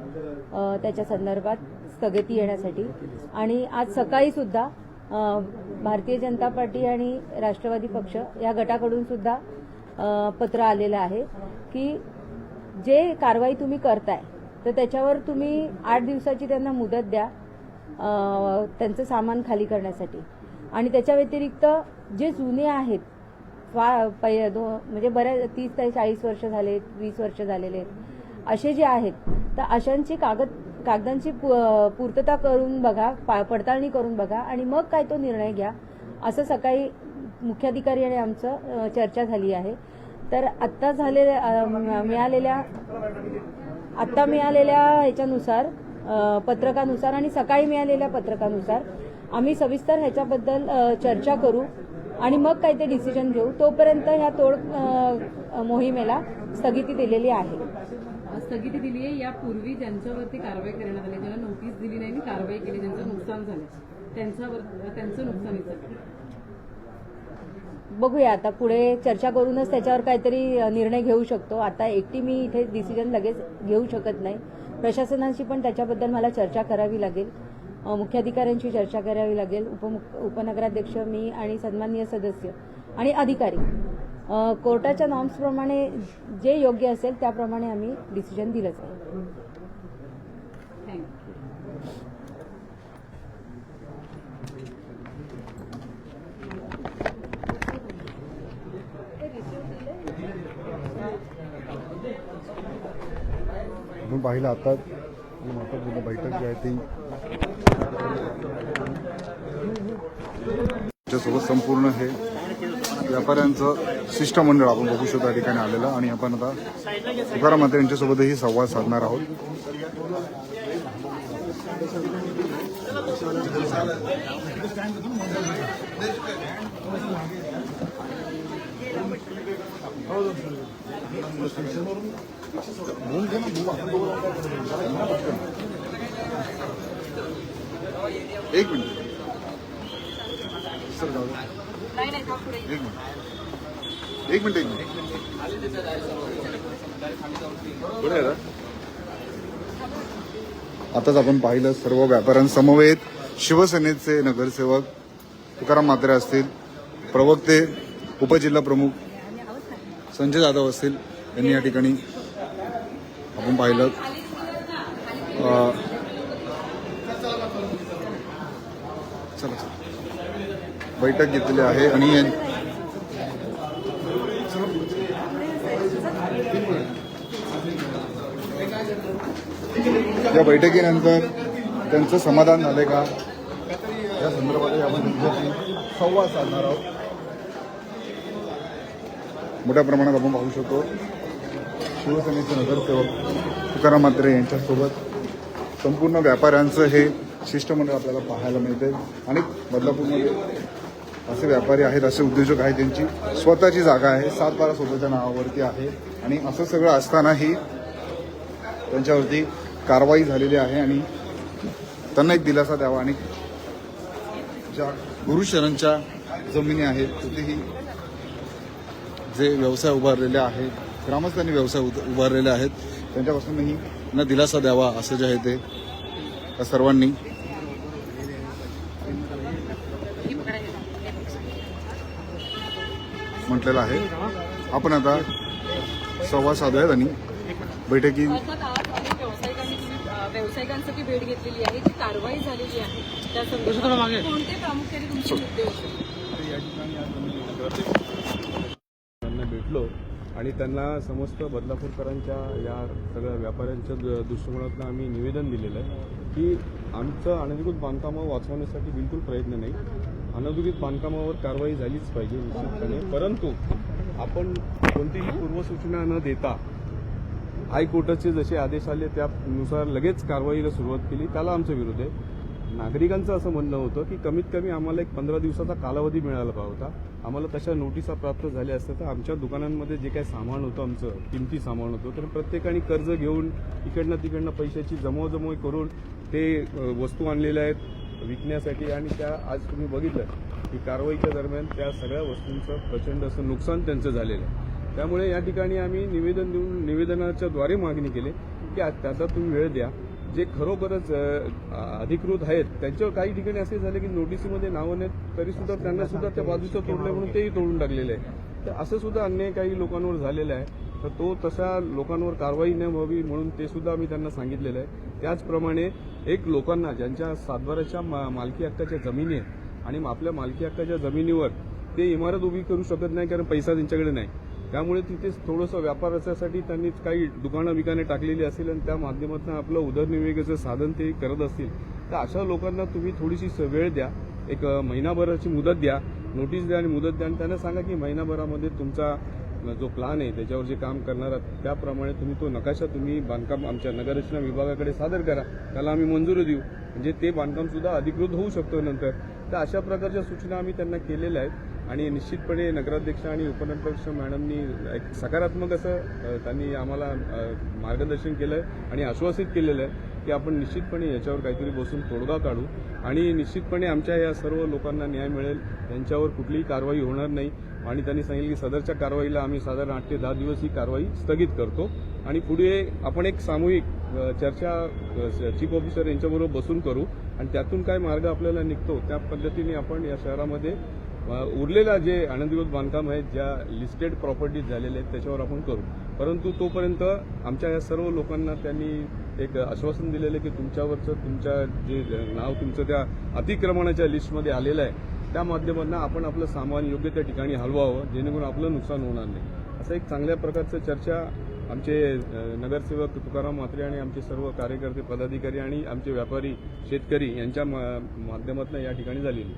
त्याच्या संदर्भात स्थगिती येण्यासाठी. आणि आज सकाळी सुद्धा भारतीय जनता पार्टी आणि राष्ट्रवादी पक्ष या गटाकडून सुद्धा पत्र आलेलं आहे की जे कारवाई तुम्ही करताय तर त्याच्यावर तुम्ही 8 दिवसाची त्यांना मुदत द्या त्यांचं सामान खाली करण्यासाठी. आणि त्याच्या व्यतिरिक्त जे जुने आहेत म्हणजे बऱ्याच 30 ते 40 वर्ष झाले, 20 वर्ष झालेले असे जे आहेत तर अशांची कागदांची पूर्तता करून बघा, पडताळणी करून बघा आणि मग काय तो निर्णय घ्या असं सकाळी मुख्याधिकारी आणि आमचं चर्चा झाली आहे. तर आत्ता मिळालेल्या ह्याच्यानुसार पत्रकानुसार आणि सकाळी मिळालेल्या पत्रकानुसार आम्ही सविस्तर ह्याच्याबद्दल चर्चा करू आणि मग काय ते डिसिजन घेऊ. तोपर्यंत ह्या तोड मोहिमेला स्थगिती दिलेली आहे. स्थगिती दिली आहे. यापूर्वी ज्यांच्यावरती कारवाई करण्यात आली, ज्यांना नोटीस दिली नाही आणि कारवाई केली, ज्यांचं नुकसान झालं, त्यांचं नुकसानीचं बघूया आता पुढे चर्चा करूनच त्याच्यावर काहीतरी निर्णय घेऊ शकतो. आता एकटी मी इथे डिसिजन लगेच घेऊ शकत नाही. प्रशासनाशी पण त्याच्याबद्दल मला चर्चा करावी लागेल, मुख्याधिकाऱ्यांशी चर्चा करावी लागेल, उपनगराध्यक्ष, मी आणि सन्माननीय सदस्य आणि अधिकारी. कोर्टाच्या नॉर्म्सप्रमाणे जे योग्य असेल त्याप्रमाणे आम्ही डिसिजन दिलं जाईल. थँक्यू. आपण पाहिलं आता महत्त्वपूर्ण बैठक जी आहे ती त्याच्यासोबत संपूर्ण हे व्यापाऱ्यांचं शिष्टमंडळ आपण बघू शकतो त्या ठिकाणी आलेलं. आणि आपण आता तुकाराम म्हात्रे यांच्यासोबतही संवाद साधणार आहोत. एक मिनिट सर, एक मिनिट आताच आपण पाहिलं सर्व व्यापाऱ्यांसमवेत शिवसेनेचे नगरसेवक तुकाराम म्हात्रे असतील, प्रवक्ते उपजिल्हा प्रमुख संजय जाधव असतील, यांनी या ठिकाणी आपण पाहिलं चला बैठक घेतलेली आहे. आणि या बैठकीनंतर त्यांचं समाधान झाले का या संदर्भात आपण त्यांच्याशी संवाद साधणार आहोत. मोठ्या प्रमाणात आपण पाहू शकतो शिवसेनेचे नगरसेवक तुकाराम म्हात्रे यांच्यासोबत संपूर्ण व्यापाऱ्यांचं हे शिष्टमंडळ आपल्याला पाहायला मिळते. आणि बदलापूरमध्ये असे व्यापारी आहेत, असे उद्योजक आहेत, त्यांची स्वतःची जागा आहे, 7-12 स्वतःच्या नावावरती आहे. आणि असं सगळं असतानाही त्यांच्यावरती कारवाई झालेली आहे. आणि त्यांना एक दिलासा द्यावा. आणि ज्या गुरुशरणच्या जमिनी आहेत तिथेही जे व्यवसाय उभारलेले आहेत, ग्रामस्थांनी व्यवसाय उभारलेले आहेत, त्यांच्यापासूनही त्यांना दिलासा द्यावा असं जे आहे ते त्या सर्वांनी म्हटलेलं आहे. आपण आता संवाद साधूयात आणि बैठकी व्यावसायिकांसाठी भेट घेतलेली आहे, जी कारवाई झालेली आहे त्या संदर्भात कोणते प्रामुख्याने तुमचे मुद्दे होते? त्यांना भेटलो आणि त्यांना समस्त बदलापूरकरांच्या या सगळ्या व्यापाऱ्यांच्या दृष्टिकोनातून आम्ही निवेदन दिलेलं आहे की आमचं अनधिकृत बांधकामं वाचवण्यासाठी बिलकुल प्रयत्न नाही. अनधिकृत बांधकामावर कारवाई झालीच पाहिजे निश्चितपणे. परंतु आपण कोणतीही पूर्वसूचना न देता हायकोर्टाचे जसे आदेश आले त्यानुसार लगेच कारवाईला सुरुवात केली, त्याला आमचा विरोध आहे. नागरिकांचं असं म्हणणं होतं की कमीत कमी आम्हाला एक 15 दिवसाचा कालावधी मिळाला होता. आम्हाला तशा नोटिसा प्राप्त झाल्या असत्या तर आमच्या दुकानांमध्ये जे काही सामान होतं, आमचं किमती सामान होतं, तर प्रत्येकाने कर्ज घेऊन इकडनं तिकडनं पैशाची जमवजमव करून ते वस्तू आणलेल्या आहेत विकण्यासाठी. आणि त्या आज तुम्ही बघितलं की कारवाईच्या दरम्यान त्या सगळ्या वस्तूंचं प्रचंड असं नुकसान त्यांचं झालेलं आहे. त्यामुळे या ठिकाणी आम्ही निवेदन देऊन निवेदनाच्या द्वारे मागणी केली की त्याचा तुम्ही वेळ द्या. जे खरोखरच अधिकृत आहेत त्यांच्यावर काही ठिकाणी असे झाले की नोटिसीमध्ये नावं नाहीत तरी सुद्धा त्यांना सुद्धा त्या बाजूचं तोडलं म्हणून तेही तोडून टाकलेलं आहे. तर असं सुद्धा अन्याय काही लोकांवर झालेला आहे. तर तो तशा लोकांवर कारवाई न व्हावी म्हणून ते सुद्धा आम्ही त्यांना सांगितलेलं आहे. त्याचप्रमाणे एक लोकांना ज्यांच्या सातबाराच्या मालकी हक्काच्या जमिनी आहेत आणि आपल्या मालकी हक्काच्या जमिनीवर ते इमारत उभी करू शकत नाही कारण पैसा त्यांच्याकडे नाही. त्यामुळे तिथे थोडंसं व्यापारासाठी त्यांनी काही दुकानं बिकाने टाकलेली असेल आणि त्या माध्यमातून आपलं उदरनिर्वाहाचं साधन ते करत असतील तर अशा लोकांना तुम्ही थोडीशी वेळ द्या, एक महिनाभराची मुदत द्या, नोटीस द्या आणि मुदत द्या आणि त्यांना सांगा की महिनाभरामध्ये तुमचा जो प्लान आहे त्याच्यावर जे काम करणार आहात त्याप्रमाणे तुम्ही तो नकाशा तुम्ही बांधकाम आमच्या नगररचना विभागाकडे सादर करा, त्याला आम्ही मंजुरी देऊ म्हणजे ते बांधकाम सुद्धा अधिकृत होऊ शकतो नंतर. तर अशा प्रकारच्या सूचना आम्ही त्यांना केलेल्या आहेत. आणि निश्चितपणे नगराध्यक्ष आणि उपनगराध्यक्ष मॅडमनी एक सकारात्मक असं त्यांनी आम्हाला मार्गदर्शन केलं आणि आश्वासित केलेलं आहे की आपण निश्चितपणे याच्यावर काहीतरी बसून तोडगा काढू आणि निश्चितपणे आमच्या या सर्व लोकांना न्याय मिळेल, यांच्यावर कुठलीही कारवाई होणार नाही. आणि त्यांनी सांगितलं की सदरच्या कारवाईला आम्ही साधारण 8 ते 10 दिवस ही कारवाई स्थगित करतो आणि पुढे आपण एक सामूहिक चर्चा चीफ ऑफिसर यांच्याबरोबर बसून करू आणि त्यातून काय मार्ग आपल्याला निघतो त्या पद्धतीने आपण या शहरामध्ये उरलेला जे आनंदीकृत बांधकाम आहेत, ज्या लिस्टेड प्रॉपर्टीज झालेले आहेत त्याच्यावर आपण करू. परंतु तोपर्यंत आमच्या या सर्व लोकांना त्यांनी एक आश्वासन दिलेलं आहे की तुमच्या जे नाव तुमचं त्या अतिक्रमणाच्या लिस्टमध्ये आलेलं आहे त्या माध्यमातून आपण आपलं सामान योग्य त्या ठिकाणी हलवावं जेणेकरून आपलं नुकसान होणार नाही. असं एक चांगल्या प्रकारचं चर्चा आमचे नगरसेवक तुकाराम म्हात्रे आणि आमचे सर्व कार्यकर्ते पदाधिकारी आणि आमचे व्यापारी शेतकरी यांच्या माध्यमातून या ठिकाणी झालेली.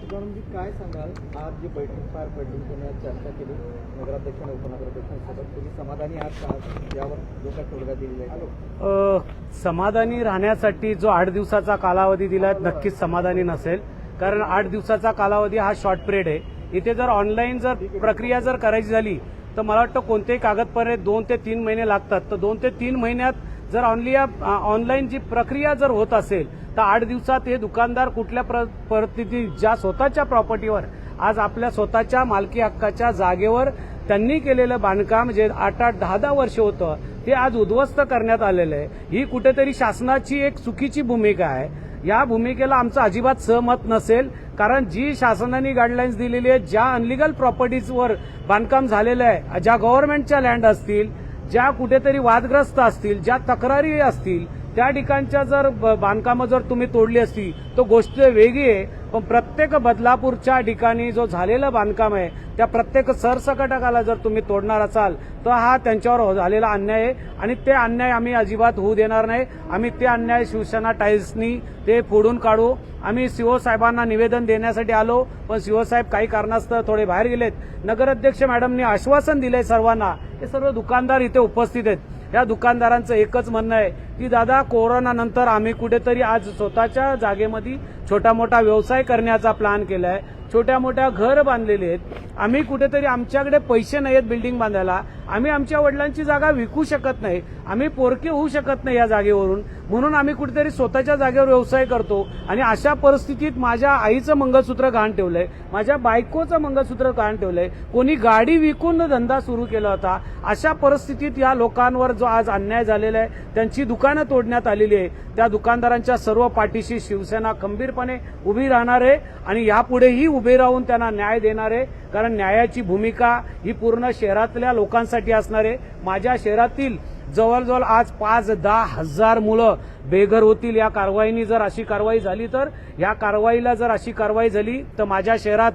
तुकारामजी काय सांगाल, आज जी बैठक पार पडली तुम्ही आज चर्चा केली नगराध्यक्ष आणि उपनगराध्यक्षांसोबत, तुम्ही समाधानी आहात का यावर जो काय तोडगा दिलेला आहे? समाधानी राहण्यासाठी जो 8 दिवसाचा कालावधी दिला नक्कीच समाधानी नसेल, कारण 8 दिवसाचा कालावधी हा शॉर्ट पिरियड आहे. इथे जर ऑनलाईन जर प्रक्रिया जर करायची झाली तर मला वाटतं कोणतेही कागदपत्रे 2 ते 3 महिने लागतात. तर 2 ते 3 महिन्यात जर ऑनलाईन जी प्रक्रिया जर होत असेल तर 8 दिवसात हे दुकानदार कुठल्या परिस्थितीत ज्या स्वतःच्या प्रॉपर्टीवर आज आपल्या स्वतःच्या मालकी हक्काच्या जागेवर त्यांनी केलेलं बांधकाम जे 8-8, 10-10 वर्ष होतं ते आज उद्ध्वस्त करण्यात आलेलं आहे. ही कुठेतरी शासनाची एक चुकीची भूमिका आहे. या भूमिकेला आमचं अजिबात सहमत नसेल, कारण जी शासनाने गाईडलाईन्स दिलेली आहे, ज्या अनलिगल प्रॉपर्टीजवर बांधकाम झालेलं आहे, ज्या गव्हर्नमेंटच्या लँड असतील, ज्या कुठेतरी वादग्रस्त असतील, ज्या तक्रारी असतील, त्या ठिकाणच्या जर बांधकामं जर तुम्ही तोडली असती तर गोष्ट वेगळी आहे. पण प्रत्येक बदलापूरच्या ठिकाणी जो झालेलं बांधकाम आहे त्या प्रत्येक सरसकटाला जर तुम्ही तोडणार असाल तर हा त्यांच्यावर झालेला अन्याय आहे आणि ते अन्याय आम्ही अजिबात होऊ देणार नाही. आम्ही ते अन्याय शिवसेना टाईल्सनी ते फोडून काढू. आम्ही सीओ साहेबांना निवेदन देण्यासाठी आलो, पण सीओ साहेब काही कारणास्तव थोडे बाहेर गेलेत. नगराध्यक्ष मॅडमनी आश्वासन दिलंय सर्वांना. हे सर्व दुकानदार इथे उपस्थित आहेत. या दुकानदारांचं एकच म्हणणं आहे की दादा, कोरोना नंतर आम्ही कुठेतरी आज स्वतःच्या जागेमध्ये छोटा मोठा व्यवसाय करण्याचा प्लॅन केलाय, छोट्या मोठ्या घर बांधलेले आहेत. आम्ही कुठेतरी आमच्याकडे पैसे नाही आहेत बिल्डिंग बांधायला, आम्ही आमच्या वडिलांची जागा विकू शकत नाही, आम्ही पोरके होऊ शकत नाही या जागेवरून, म्हणून आम्ही कुठेतरी स्वतःच्या जागेवर व्यवसाय करतो. आणि अशा परिस्थितीत माझ्या आईचं मंगळसूत्र गहाण ठेवलंय, माझ्या बायकोचं मंगळसूत्र गहाण ठेवलंय, कोणी गाडी विकून धंदा सुरू केला होता. अशा परिस्थितीत या लोकांवर जो आज अन्याय झालेला आहे, त्यांची दुकानं तोडण्यात आलेली आहे, त्या दुकानदारांच्या सर्व पाठीशी शिवसेना खंबीरपणे उभी राहणार आहे आणि यापुढेही उभे राहून त्यांना न्याय देणार आहे. कारण न्यायाची भूमिका ही पूर्ण शहरातल्या लोकांसाठी असणार आहे. माझ्या शहरातील जवळजवळ आज 5-10 हजार मुलं बेघर होतील या कारवाईनी. जर अशी कारवाई झाली तर या कारवाईला जर अशी कारवाई झाली तर माझ्या शहरात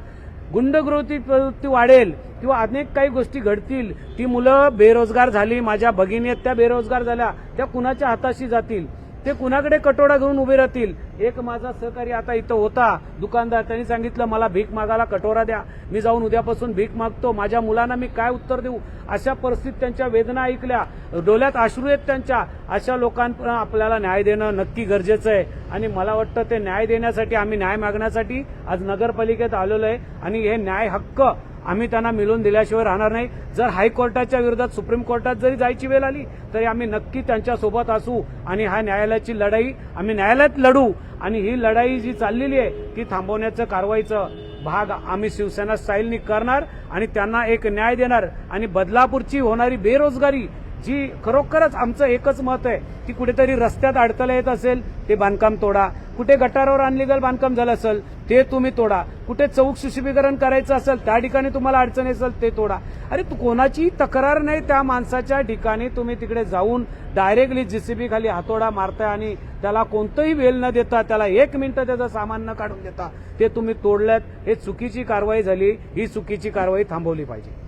गुंडगिरी प्रवृत्ती वाढेल किंवा अनेक काही गोष्टी घडतील. ती मुलं बेरोजगार झाली, माझ्या भगिनी आहेत त्या बेरोजगार झाल्या, त्या कुणाच्या हाताशी जातील, ते कुणाकडे कटोरा घेऊन उभे राहतील. एक माझा सहकारी आता इथं होता दुकानदार, त्यांनी सांगितलं मला भीक मागायला कटोरा द्या, मी जाऊन उद्यापासून भीक मागतो, माझ्या मुलांना मी काय उत्तर देऊ. अशा परिस्थितीत त्यांच्या वेदना ऐकल्या, डोळ्यात अश्रू आहेत त्यांच्या. अशा लोकांना आपल्याला न्याय देणं नक्की गरजेचं आहे आणि मला वाटतं ते न्याय देण्यासाठी आम्ही न्याय मागण्यासाठी आज नगरपालिकेत आलेलो आहे आणि हे न्याय हक्क आम्ही त्यांना मिळवून दिल्याशिवाय राहणार नाही. जर हायकोर्टाच्या विरोधात सुप्रीम कोर्टात जरी जायची वेळ आली तरी आम्ही नक्की त्यांच्यासोबत असू आणि हा न्यायालयाची लढाई आम्ही न्यायालयात लढू आणि ही लढाई जी चाललेली आहे ती थांबवण्याचं कारवाईचं भाग आम्ही शिवसेना स्टाईलनी करणार आणि त्यांना एक न्याय देणार. आणि बदलापूरची होणारी बेरोजगारी जी खरोखरच आमचं एकच मत आहे की कुठेतरी रस्त्यात अडथळा येत असेल ते बांधकाम तोडा, कुठे गटारावर अनलिगल बांधकाम झालं असेल ते तुम्ही तोडा, कुठे चौक सुशोभीकरण करायचं असेल त्या ठिकाणी तुम्हाला अडचण असेल ते तोडा. अरे कोणाची तक्रार नाही त्या माणसाच्या ठिकाणी तुम्ही तिकडे जाऊन डायरेक्टली जेसीबी खाली हातोडा मारताय आणि त्याला कोणतंही वेळ न देता, त्याला 1 मिनिटं त्याचं सामान न काढून देता ते तुम्ही तोडल्यात. हे चुकीची कारवाई झाली, ही चुकीची कारवाई थांबवली पाहिजे.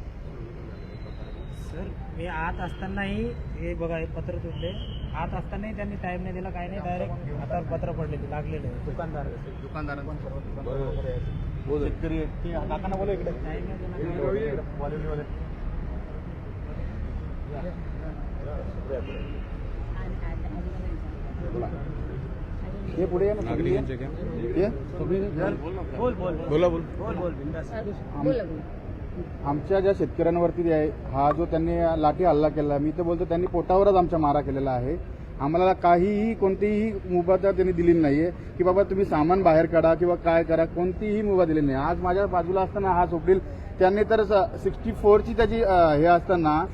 मी आत असतानाही हे बघा हे पत्र तुटले, आत असतानाही त्यांनी टाइम नाही दिला, काही नाही, डायरेक्ट हातावर पत्र पडले लागलेले दुकानदार शेतकरी काकांना बोला इकडे हे पुढे या ना, नागरिकांचे काय? ये. बोला बोल. बोला. आमच्या ज्या शेतकऱ्यांवरती जे आहे हा जो त्यांनी लाठी हल्ला केला, मी तर बोलतो त्यांनी पोटावरच आमच्या मारा केलेला आहे. आम्हाला काहीही कोणतीही मुभा त्यांनी दिलेली नाहीये की बाबा तुम्ही सामान बाहेर काढा किंवा काय करा, कोणतीही मुभा दिलेली नाही. आज माझ्या बाजूला असताना हा सोपडील त्यांनी तर 64ची त्याची हे असताना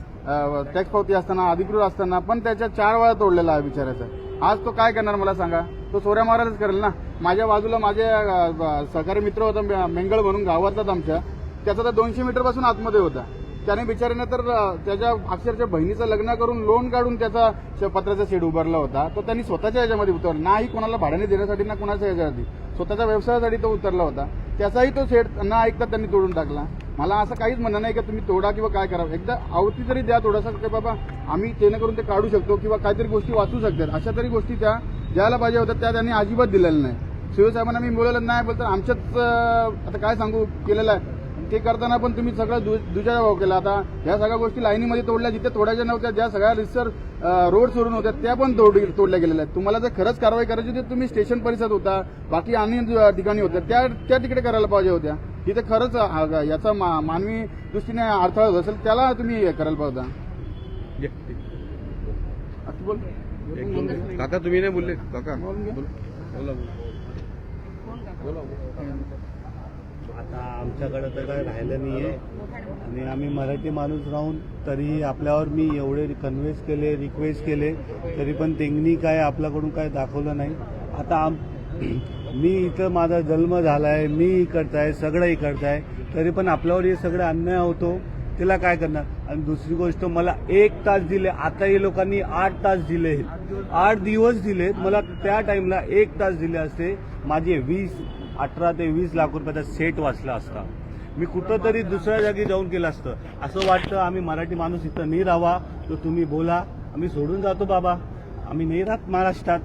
टॅक्स पावती असताना अधिकृत असताना पण त्याच्या 4 वेळा तोडलेला आहे बिचाराचा. आज तो काय करणार मला सांगा? तो सोऱ्या मारायलाच करेल ना. माझ्या बाजूला माझे सहकारी मित्र होता मेंगळ म्हणून गावातलाच आमच्या, त्याचा तर 200 मीटर पासून आतमध्ये होता. त्याने बिचाऱ्याने तर त्याच्या अक्षरशः बहिणीचं लग्न करून लोन काढून त्याचा पत्र्याचा शेड उभारला होता. तो त्यांनी स्वतःच्या याच्यामध्ये उतरला, नाही कोणाला भाड्याने देण्यासाठी ना कोणाच्या याच्यासाठी, स्वतःच्या व्यवसायासाठी तो उतरला होता. त्याचाही तो शेड न ऐकता त्यांनी तोडून टाकला. मला असं काहीच म्हणणं नाही की तुम्ही तोडा किंवा काय करा, एकदा आवती तरी द्या थोडासा की बाबा आम्ही जेणेकरून ते काढू शकतो किंवा काहीतरी गोष्टी वाचू शकतात. अशा तरी गोष्टी त्या द्यायला पाहिजे होत्या, त्या त्यांनी अजिबात दिलेल्या नाही. शिवसाहेबांना मी बोललेलं नाही, बोलतो आमच्याच आता काय सांगू केलेलं आहे. ते करताना पण तुम्ही सगळं दुजाभाव केला. आता ह्या सगळ्या गोष्टी लाईनीमध्ये तोडल्या, जिथे तोडायच्या नव्हत्या, ज्या सगळ्या रिसर रोड सोडून होत्या त्या पण तोडल्या गेलेल्या आहेत. तुम्हाला जर खरंच कारवाई करायची होती तर तुम्ही स्टेशन परिसरात होता, बाकी अन्य ठिकाणी होत्या, त्या तिकडे करायला पाहिजे होत्या. तिथे खरंच याचा मानवी दृष्टीने अडथळा होत असेल त्याला तुम्ही करायला पाहिजे होता. काका तुम्ही नाही बोलले काका. आता आमच्याकडे तर काय राहिलं नाहीये आणि आम्ही मराठी माणूस राहून तरी आपल्यावर मी एवढे कन्व्हेन्स केले, रिक्वेस्ट केले, तरी पण त्यांनी काय आपल्याकडून काय दाखवलं नाही. आता मी इथं माझा जन्म झालाय, मी इकडचा सगळं इकडचं आहे, तरी पण आपल्यावर हे सगळं अन्याय होतो. त्याला काय करणार? आणि दुसरी गोष्ट मला 1 तास दिले, आता हे लोकांनी 8 तास दिले, 8 दिवस दिलेत. मला त्या टाइमला 1 तास दिले असते, माझे 18 ते 20 लाख रुपयाचा सेट वाचला असता. मी कुठंतरी दुसऱ्या जागी जाऊन केलं असतं. असं वाटतं आम्ही मराठी माणूस इथं नाही राहावा, तर तुम्ही बोला, आम्ही सोडून जातो बाबा, आम्ही नाही राहत महाराष्ट्रात.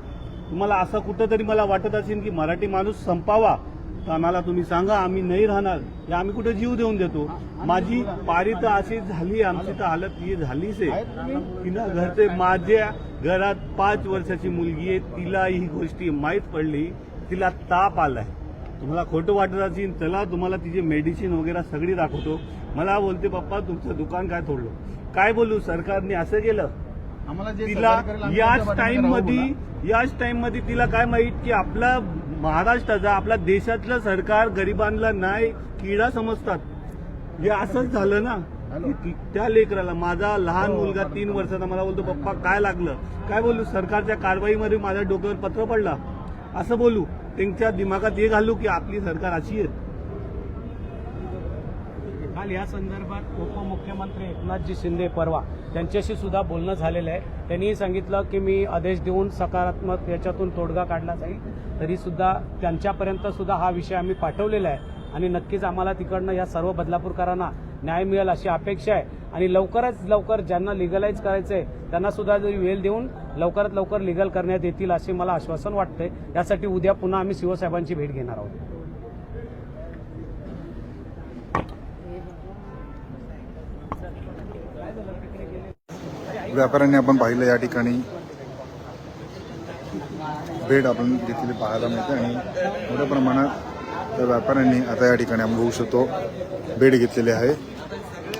तुम्हाला असं कुठंतरी मला वाटत असेल की मराठी माणूस संपावा, तर आम्हाला तुम्ही सांगा, आम्ही नाही राहणार. या आम्ही कुठे जीव देऊन देतो. माझी पारी तर अशी झाली, आमची तर हालत ही झालीच आहे. तिला घरचे, माझ्या घरात 5 वर्षाची मुलगी आहे, तिला ही गोष्टी माहीत पडली, तिला ताप आलाय. तुम्हाला खोटं वाटत असेल, चला तुम्हाला तिचे मेडिसिन वगैरे सगळी दाखवतो. मला बोलते पप्पा तुमचं दुकान काय तोडलं. काय बोलू, सरकारने असं केलं. तिला याच टाइम मध्ये तिला काय माहित की आपला महाराष्ट्राचा, आपल्या देशातलं सरकार गरिबांना नाही किडा समजतात. हे असंच झालं ना. त्या लेकराला, माझा लहान मुलगा 3 वर्षाचा, मला बोलतो पप्पा काय लागलं. काय बोलू, सरकारच्या कारवाईमध्ये माझ्या डोक्यावर पत्र पडला, असं बोलू. त्यांच्या दिमागात हे घालू की आपली सरकार अशी आहे. काल या संदर्भात उपमुख्यमंत्री एकनाथजी शिंदे परवा त्यांच्याशी सुद्धा बोलणं झालेलं आहे. त्यांनी सांगितलं की मी आदेश देऊन सकारात्मक याच्यातून तोडगा काढला जाईल. तरी सुद्धा त्यांच्यापर्यंत सुद्धा हा विषय आम्ही पाठवलेला आहे आणि नक्कीच आम्हाला तिकडनं या सर्व बदलापूरकरांना न्याय मिळेल अशी अपेक्षा आहे. आणि लवकरच लवकर ज्यांना लिगलाइज करायचंय त्यांना सुद्धा वेळ देऊन लवकरात लवकर लिगल करण्यात येतील असे मला आश्वासन वाटतंय. यासाठी उद्या पुन्हा आम्ही शिवसाहेबांची भेट घेणार आहोत. व्यापाऱ्यांनी आपण पाहिलं या ठिकाणी भेट आपण घेतलेली पाहायला मिळते आणि मोठ्या प्रमाणात त्या व्यापाऱ्यांनी आता या ठिकाणी आपण बघू शकतो भेट घेतलेली आहे.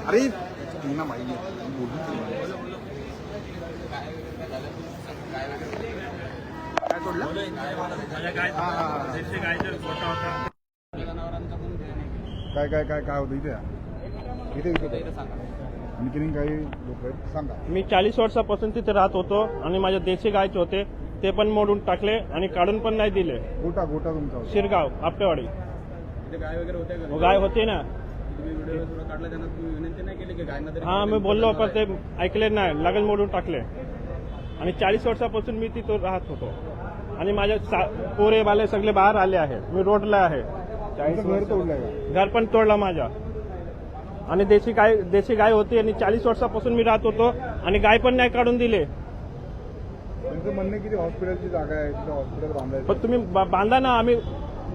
अरे काय काय काय काय होतं इथे आणखी काही लोक आहेत सांगा. मी 40 वर्षापासून तिथे राहत होतो आणि माझे देशी गायचे होते ते पण मोडून टाकले आणि काढून पण नाही दिले. गोटा तुमचा शिरगाव आपटेवाडी गाय वगैरे होते. गाय होती ना. काढला त्यांना तुम्ही विनंती नाही केली की गायना तरी. हा मी बोललो पण ते ऐकले नाही, लगेच मोडून टाकले. आणि 40 वर्षापासून मी तिथं राहत होतो आणि माझे पोरे बाले सगळे बाहेर आले आहे. मी रोडला आहे. घर तोडलंय, घर पण तोडला माझा. आणि देशी गाय होती आणि 40 वर्षापासून मी राहत होतो आणि गाय पण नाही काढून दिले. त्यांचं म्हणणं की हॉस्पिटलची जागा आहे, तिथं हॉस्पिटल बांधायचं. पण तुम्ही बांधा ना, आम्ही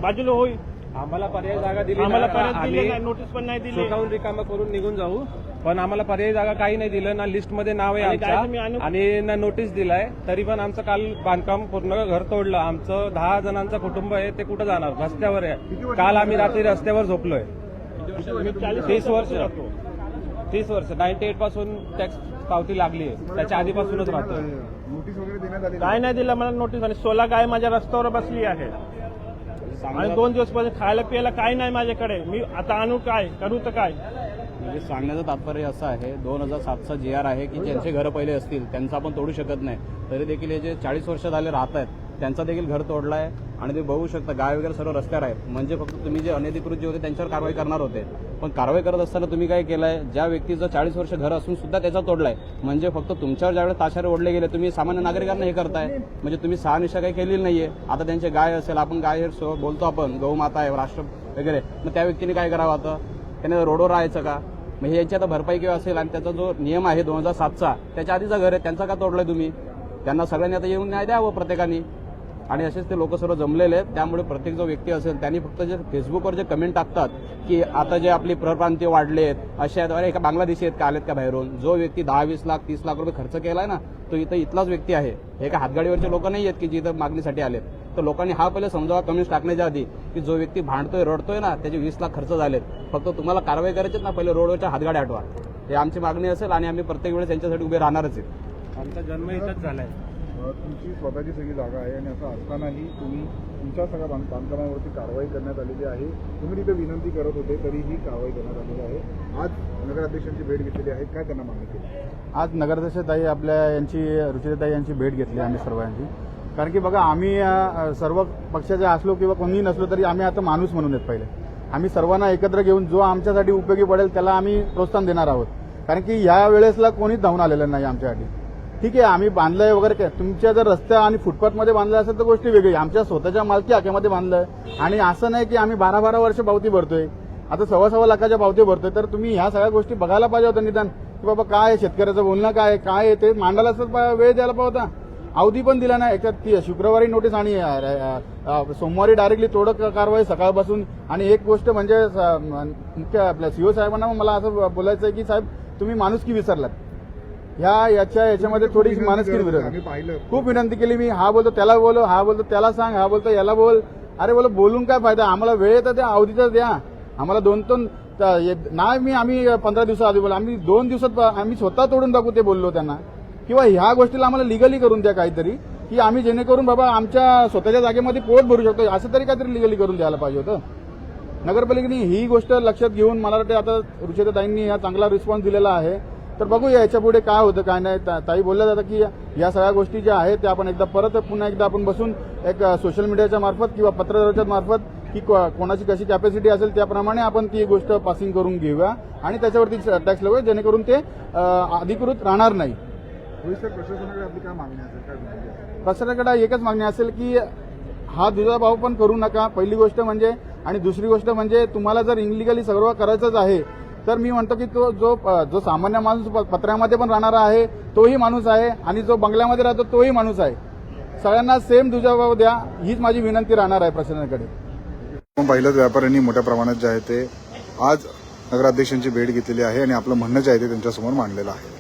बाजूला होई आम्हाला पर्याय जागा दिली आम्हाला नोटीस पण नाही दिली, स्वतःहून रिकामा करून निघून जाऊ, पण आम्हाला पर्याय जागा काही नाही दिलं ना. लिस्टमध्ये नाव आहे आमच्या आणि ना नोटीस दिलाय, तरी पण आमचं काल बांधकाम पूर्ण घर तोडलं. आमचं 10 जणांचं कुटुंब आहे, ते कुठं जाणार? रस्त्यावर आहे. काल आम्ही रात्री रस्त्यावर झोपलोय. 30 वर्ष 98 पासून टॅक्स पावती लागली आहे, त्याच्या आधीपासूनच राहतोय. नोटीस वगैरे देण्यात आली काय नाही दिलं मला नोटीस. आणि 16 गाय माझ्या रस्त्यावर बसली आहे आणि 2 दिवस पासून खायला प्यायला काही नाही माझ्याकडे. मी आता आणू काय, करू तर काय? म्हणजे सांगण्याचं तात्पर्य असं आहे, 2007चा GR आहे की ज्यांचे घरं पहिले असतील त्यांचं आपण तोडू शकत नाही, तरी देखील हे जे 40 वर्ष झाले राहत आहेत त्यांचा देखील घर तोडलं आहे. आणि ते बघू शकता गाय वगैरे सर्व रस्त्यावर आहेत. म्हणजे फक्त तुम्ही जे अनधिकृत जे होते त्यांच्यावर कारवाई करणार होते, पण कारवाई करत असताना तुम्ही काय केलंय, ज्या व्यक्तीचं 40 वर्ष घर असून सुद्धा त्याचा तोडलाय. म्हणजे फक्त तुमच्यावर ज्यावेळेस ताशारे ओढले गेले, तुम्ही सामान्य नागरिकांना हे करताय. म्हणजे तुम्ही शहानिशा काही केलेली नाहीये. आता त्यांचे गाय असेल, आपण गाय बोलतो, आपण गौ माता आहे, राष्ट्र वगैरे, मग त्या व्यक्तीने काय करावं? आता त्याने रोडवर राहायचं का? म्हणजे याची आता भरपाई किंवा असेल. आणि त्याचा जो नियम आहे 2007चा, त्याच्या आधीचा घर आहे, त्यांचा का तोडलाय तुम्ही? त्यांना सगळ्यांनी आता येऊन न्याय द्यावं प्रत्येकाने. आणि असेच ते लोक सर्व जमलेले आहेत. त्यामुळे प्रत्येक जो व्यक्ती असेल त्यांनी फक्त जे फेसबुकवर जे कमेंट टाकतात की आता जे आपली परप्रांतीय वाढले आहेत, असे आहेत, अरे एका बांगलादेशी आहेत का, आलेत का बाहेरून? जो व्यक्ती 10-20 लाख 30 लाख रुपये खर्च केलाय ना, तो इथलाच व्यक्ती आहे. हे का हातगाडीवरचे लोक नाही आहेत की जिथं मागणीसाठी आलेत. तर लोकांनी हा पहिले समजावा कमेंट्स टाकण्याच्या आधी की जो व्यक्ती भांडतोय रडतोय ना, त्याचे 20 लाख खर्च झालेत. फक्त तुम्हाला कारवाई करायची ना, पहिले रोडवरच्या हातगाड्या हटवा. हे आमची मागणी असेल आणि आम्ही प्रत्येक वेळेस त्यांच्यासाठी उभे राहणारच आहेत. आमचा जन्म इथंच झालाय. तुमची स्वतःची सगळी जागा आहे आणि असं असतानाही तुम्ही तुमच्या सगळ्या बांधकामावरती कारवाई करण्यात आलेली आहे. तुम्ही तिथे विनंती करत होते तरीही कारवाई करण्यात आलेली आहे. आज नगराध्यक्षांची भेट घेतलेली आहे, काय त्यांना मागणी केली? आज नगराध्यक्षताई आपल्या यांची रुचिराताई यांची भेट घेतली आम्ही सर्वांची. कारण की बघा, आम्ही सर्व पक्षाचे असलो किंवा कोणीही नसलो तरी आम्ही आता माणूस म्हणून आहेत. पहिले आम्ही सर्वांना एकत्र घेऊन जो आमच्यासाठी उपयोगी पडेल त्याला आम्ही प्रोत्साहन देणार आहोत. कारण की या वेळेसला कोणीच धावून आलेलं नाही आमच्यासाठी. ठीक आहे, आम्ही बांधलंय वगैरे काय, तुमच्या जर रस्त्या आणि फुटपाथमध्ये बांधलं असेल तर गोष्टी वेगळी. आमच्या स्वतःच्या मालकी हक्कामध्ये बांधलंय. आणि असं नाही की आम्ही 12-12 वर्ष पावती भरतोय, आता 1.25 लाखाच्या पावती भरतोय. तर तुम्ही ह्या सगळ्या गोष्टी बघायला पाहिजे होतं निदान, की बाबा काय शेतकऱ्याचं बोलणं काय आहे ते मांडायला वेळ द्यायला पाहिजे होता. अवधी पण दिला नाही. याच्यात शुक्रवारी नोटीस आणि सोमवारी डायरेक्टली तोडक कारवाई सकाळपासून. आणि एक गोष्ट म्हणजे मुख्य आपल्या सीओ साहेबांना मला असं बोलायचं आहे की साहेब तुम्ही माणुसकी विसरलात. याच्यामध्ये थोडीशी माणुसकी विसरली. खूप विनंती केली मी, हा बोलतो त्याला बोलो, हा बोलतो त्याला सांग, हा बोलतो याला बोल. अरे बोल, बोलून काय फायदा? आम्हाला वेळ तर द्या, अवधीचा द्या. आम्हाला 2-3 नाही, आम्ही 15 दिवसाआधी बोला, आम्ही 2 दिवसात आम्ही स्वतः तोडून टाकू ते बोललो त्यांना. किंवा ह्या गोष्टीला आम्हाला लिगली करून द्या काहीतरी, की आम्ही जेणेकरून बाबा आमच्या स्वतःच्या जागेमध्ये पोट भरू शकतो. असं तरी काहीतरी लिगली करून द्यायला पाहिजे होतं. नगरपालिकेने ही गोष्ट लक्षात घेऊन मला वाटतं आता रुचिराताईंनी हा चांगला रिस्पॉन्स दिलेला आहे. तर बघूया याच्या पुढे काय होतं काय नाही. ताई बोलल्या जातं की या सगळ्या गोष्टी ज्या आहेत त्या आपण पुन्हा एकदा आपण बसून एक सोशल मीडियाच्या मार्फत किंवा पत्रकारांच्या मार्फत की कोणाची कशी कॅपॅसिटी असेल त्याप्रमाणे आपण ती गोष्ट पासिंग करून घेऊया आणि त्याच्यावरती टॅक्स लावूया, जेणेकरून ते अधिकृत राहणार नाही. प्रशासनाकडे आपली काय मागणी असेल, काय प्रशासनाकडे एकच मागणी असेल की हा दुजाभाव पण करू नका, पहिली गोष्ट म्हणजे. आणि दुसरी गोष्ट म्हणजे तुम्हाला जर इनलिगली सर्व करायचंच आहे तर मी म्हणतो की तो जो सामान्य माणूस पत्र्यामध्ये पण राहणारा आहे तोही माणूस आहे आणि जो बंगल्यामध्ये राहतो तोही माणूस आहे. सगळ्यांना सेम दुजाभाव द्या, हीच माझी विनंती राहणार आहे प्रशासनाकडे. पाहिलं व्यापाऱ्यांनी मोठ्या प्रमाणात जे आहे ते आज नगराध्यक्षांची भेट घेतलेली आहे आणि आपलं म्हणणं जे आहे ते त्यांच्यासमोर मांडलेलं आहे.